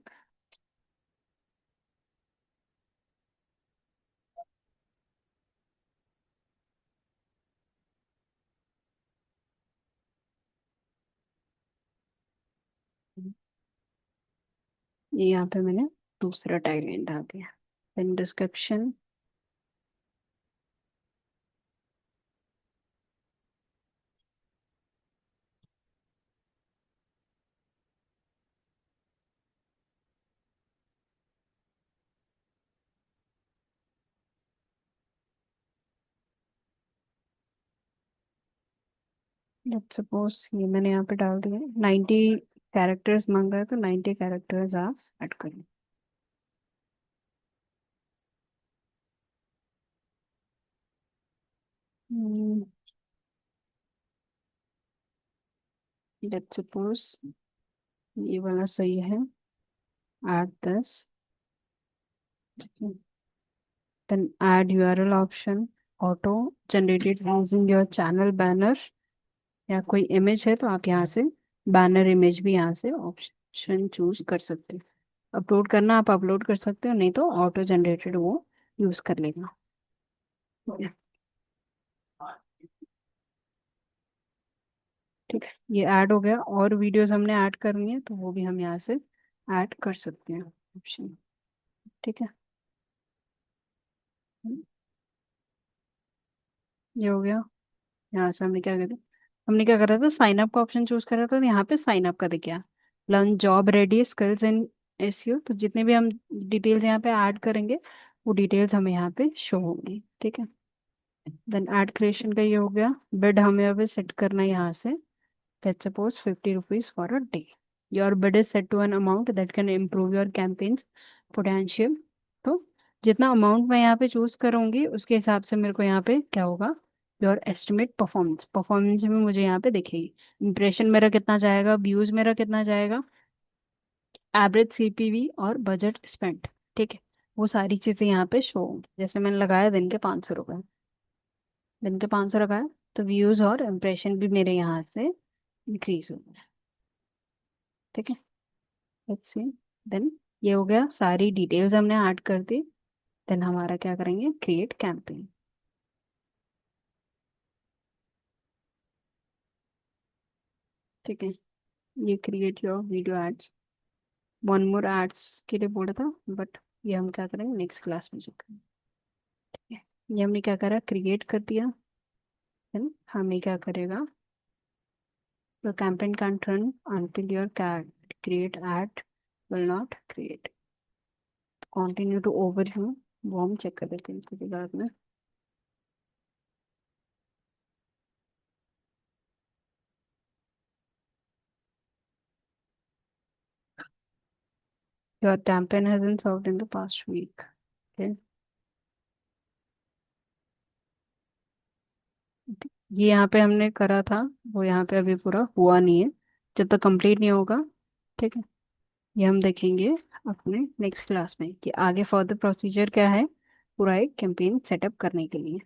[SPEAKER 1] ये यहाँ पे मैंने दूसरा टैगलाइन डाल दिया। Then description. लेट्स सपोज ये मैंने यहाँ पे डाल दिया। 90 कैरेक्टर्स मांग रहा है तो 90 कैरेक्टर्स आप ऐड करें। लेट्स सपोज ये वाला सही है, 8 10। Then add URL option. Auto generated using your channel banner, या कोई इमेज है तो आप यहाँ से बैनर इमेज भी यहाँ से ऑप्शन चूज कर सकते हो। अपलोड करना आप अपलोड कर सकते हो, नहीं तो ऑटो जनरेटेड वो यूज कर लेगा। ठीक है, ये ऐड हो गया। और वीडियोस हमने ऐड करनी है तो वो भी हम यहाँ से ऐड कर सकते हैं ऑप्शन। ठीक है, ये हो गया। यहाँ से हमने क्या करा, हमने क्या करा था, साइन अप का ऑप्शन चूज करा था, तो यहाँ पे साइन अप का दिख गया। Learn job ready skills in SEO, तो जितने भी हम डिटेल्स यहाँ पे ऐड करेंगे वो डिटेल्स हमें यहाँ पे शो होंगी। ठीक है, देन ऐड क्रिएशन का ये हो गया। बिड हमें अभी सेट करना है यहाँ से, let's suppose 50 rupees for a day. Your bid is set to an amount that can improve your campaign's potential. तो जितना अमाउंट मैं यहाँ पे चूज करूंगी उसके हिसाब से मेरे को यहाँ पे क्या होगा, योर एस्टिमेट परफॉर्मेंस, परफॉर्मेंस में मुझे यहाँ पे दिखेगी इंप्रेशन मेरा कितना जाएगा, व्यूज मेरा कितना जाएगा, एवरेज सीपीवी और बजट स्पेंड। ठीक है, वो सारी चीजें यहाँ पे शो होंगी। जैसे मैंने लगाया दिन के 500 रुपये, दिन के 500 लगाया, तो व्यूज और इम्प्रेशन भी मेरे यहाँ से इंक्रीज हो गए। ठीक है, लेट्स सी। देन ये हो गया, सारी डिटेल्स हमने ऐड कर दी। देन हमारा क्या करेंगे, क्रिएट कैंपेन। ठीक है, ये create your video ads, one more ads के लिए बोला था, बट ये हम क्या करेंगे नेक्स्ट क्लास में सीखेंगे। ठीक है, ये हमने क्या करा, क्रिएट कर दिया। देन हमें क्या करेगा, the campaign can't run until your create ad will not create, continue to overview, वो हम चेक कर देते हैं इसके बाद में। your campaign has been served in the past week। okay, ये यहाँ पे हमने करा था, वो यहाँ पे अभी पूरा हुआ नहीं है, जब तक कंप्लीट नहीं होगा। ठीक है, ये हम देखेंगे अपने नेक्स्ट क्लास में कि आगे फर्दर प्रोसीजर क्या है पूरा एक कैंपेन सेटअप करने के लिए।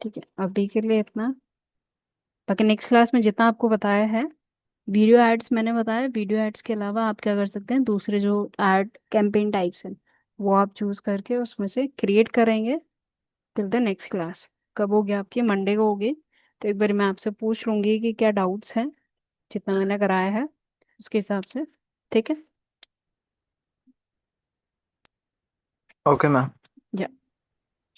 [SPEAKER 1] ठीक है, अभी के लिए इतना। बाकी नेक्स्ट क्लास में जितना आपको बताया है, वीडियो एड्स मैंने बताया, वीडियो एड्स के अलावा आप क्या कर सकते हैं, दूसरे जो एड कैंपेन टाइप्स हैं वो आप चूज करके उसमें से क्रिएट करेंगे। टिल द नेक्स्ट क्लास, कब होगी आपकी, मंडे को होगी। तो एक बार मैं आपसे पूछ लूंगी कि क्या डाउट्स हैं, जितना मैंने कराया है उसके हिसाब से। ठीक है,
[SPEAKER 2] ओके मैम।
[SPEAKER 1] या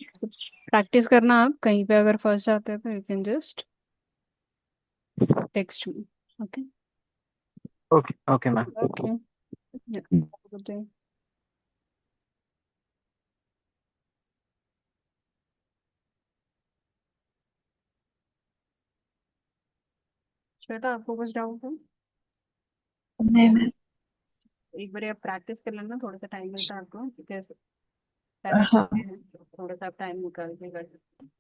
[SPEAKER 1] प्रैक्टिस करना, आप कहीं पे अगर फंस जाते हैं तो you can just text me. Okay,
[SPEAKER 2] okay okay ma'am.
[SPEAKER 1] Okay, या गुड डे। श्वेता, आपको कुछ डाउट है?
[SPEAKER 3] नहीं मैं।
[SPEAKER 1] एक बार आप प्रैक्टिस कर लेना, थोड़ा सा टाइम मिलता है आपको, बिकॉज पहले
[SPEAKER 3] हाँ।
[SPEAKER 1] थोड़ा सा टाइम निकाल के कर सकते हैं।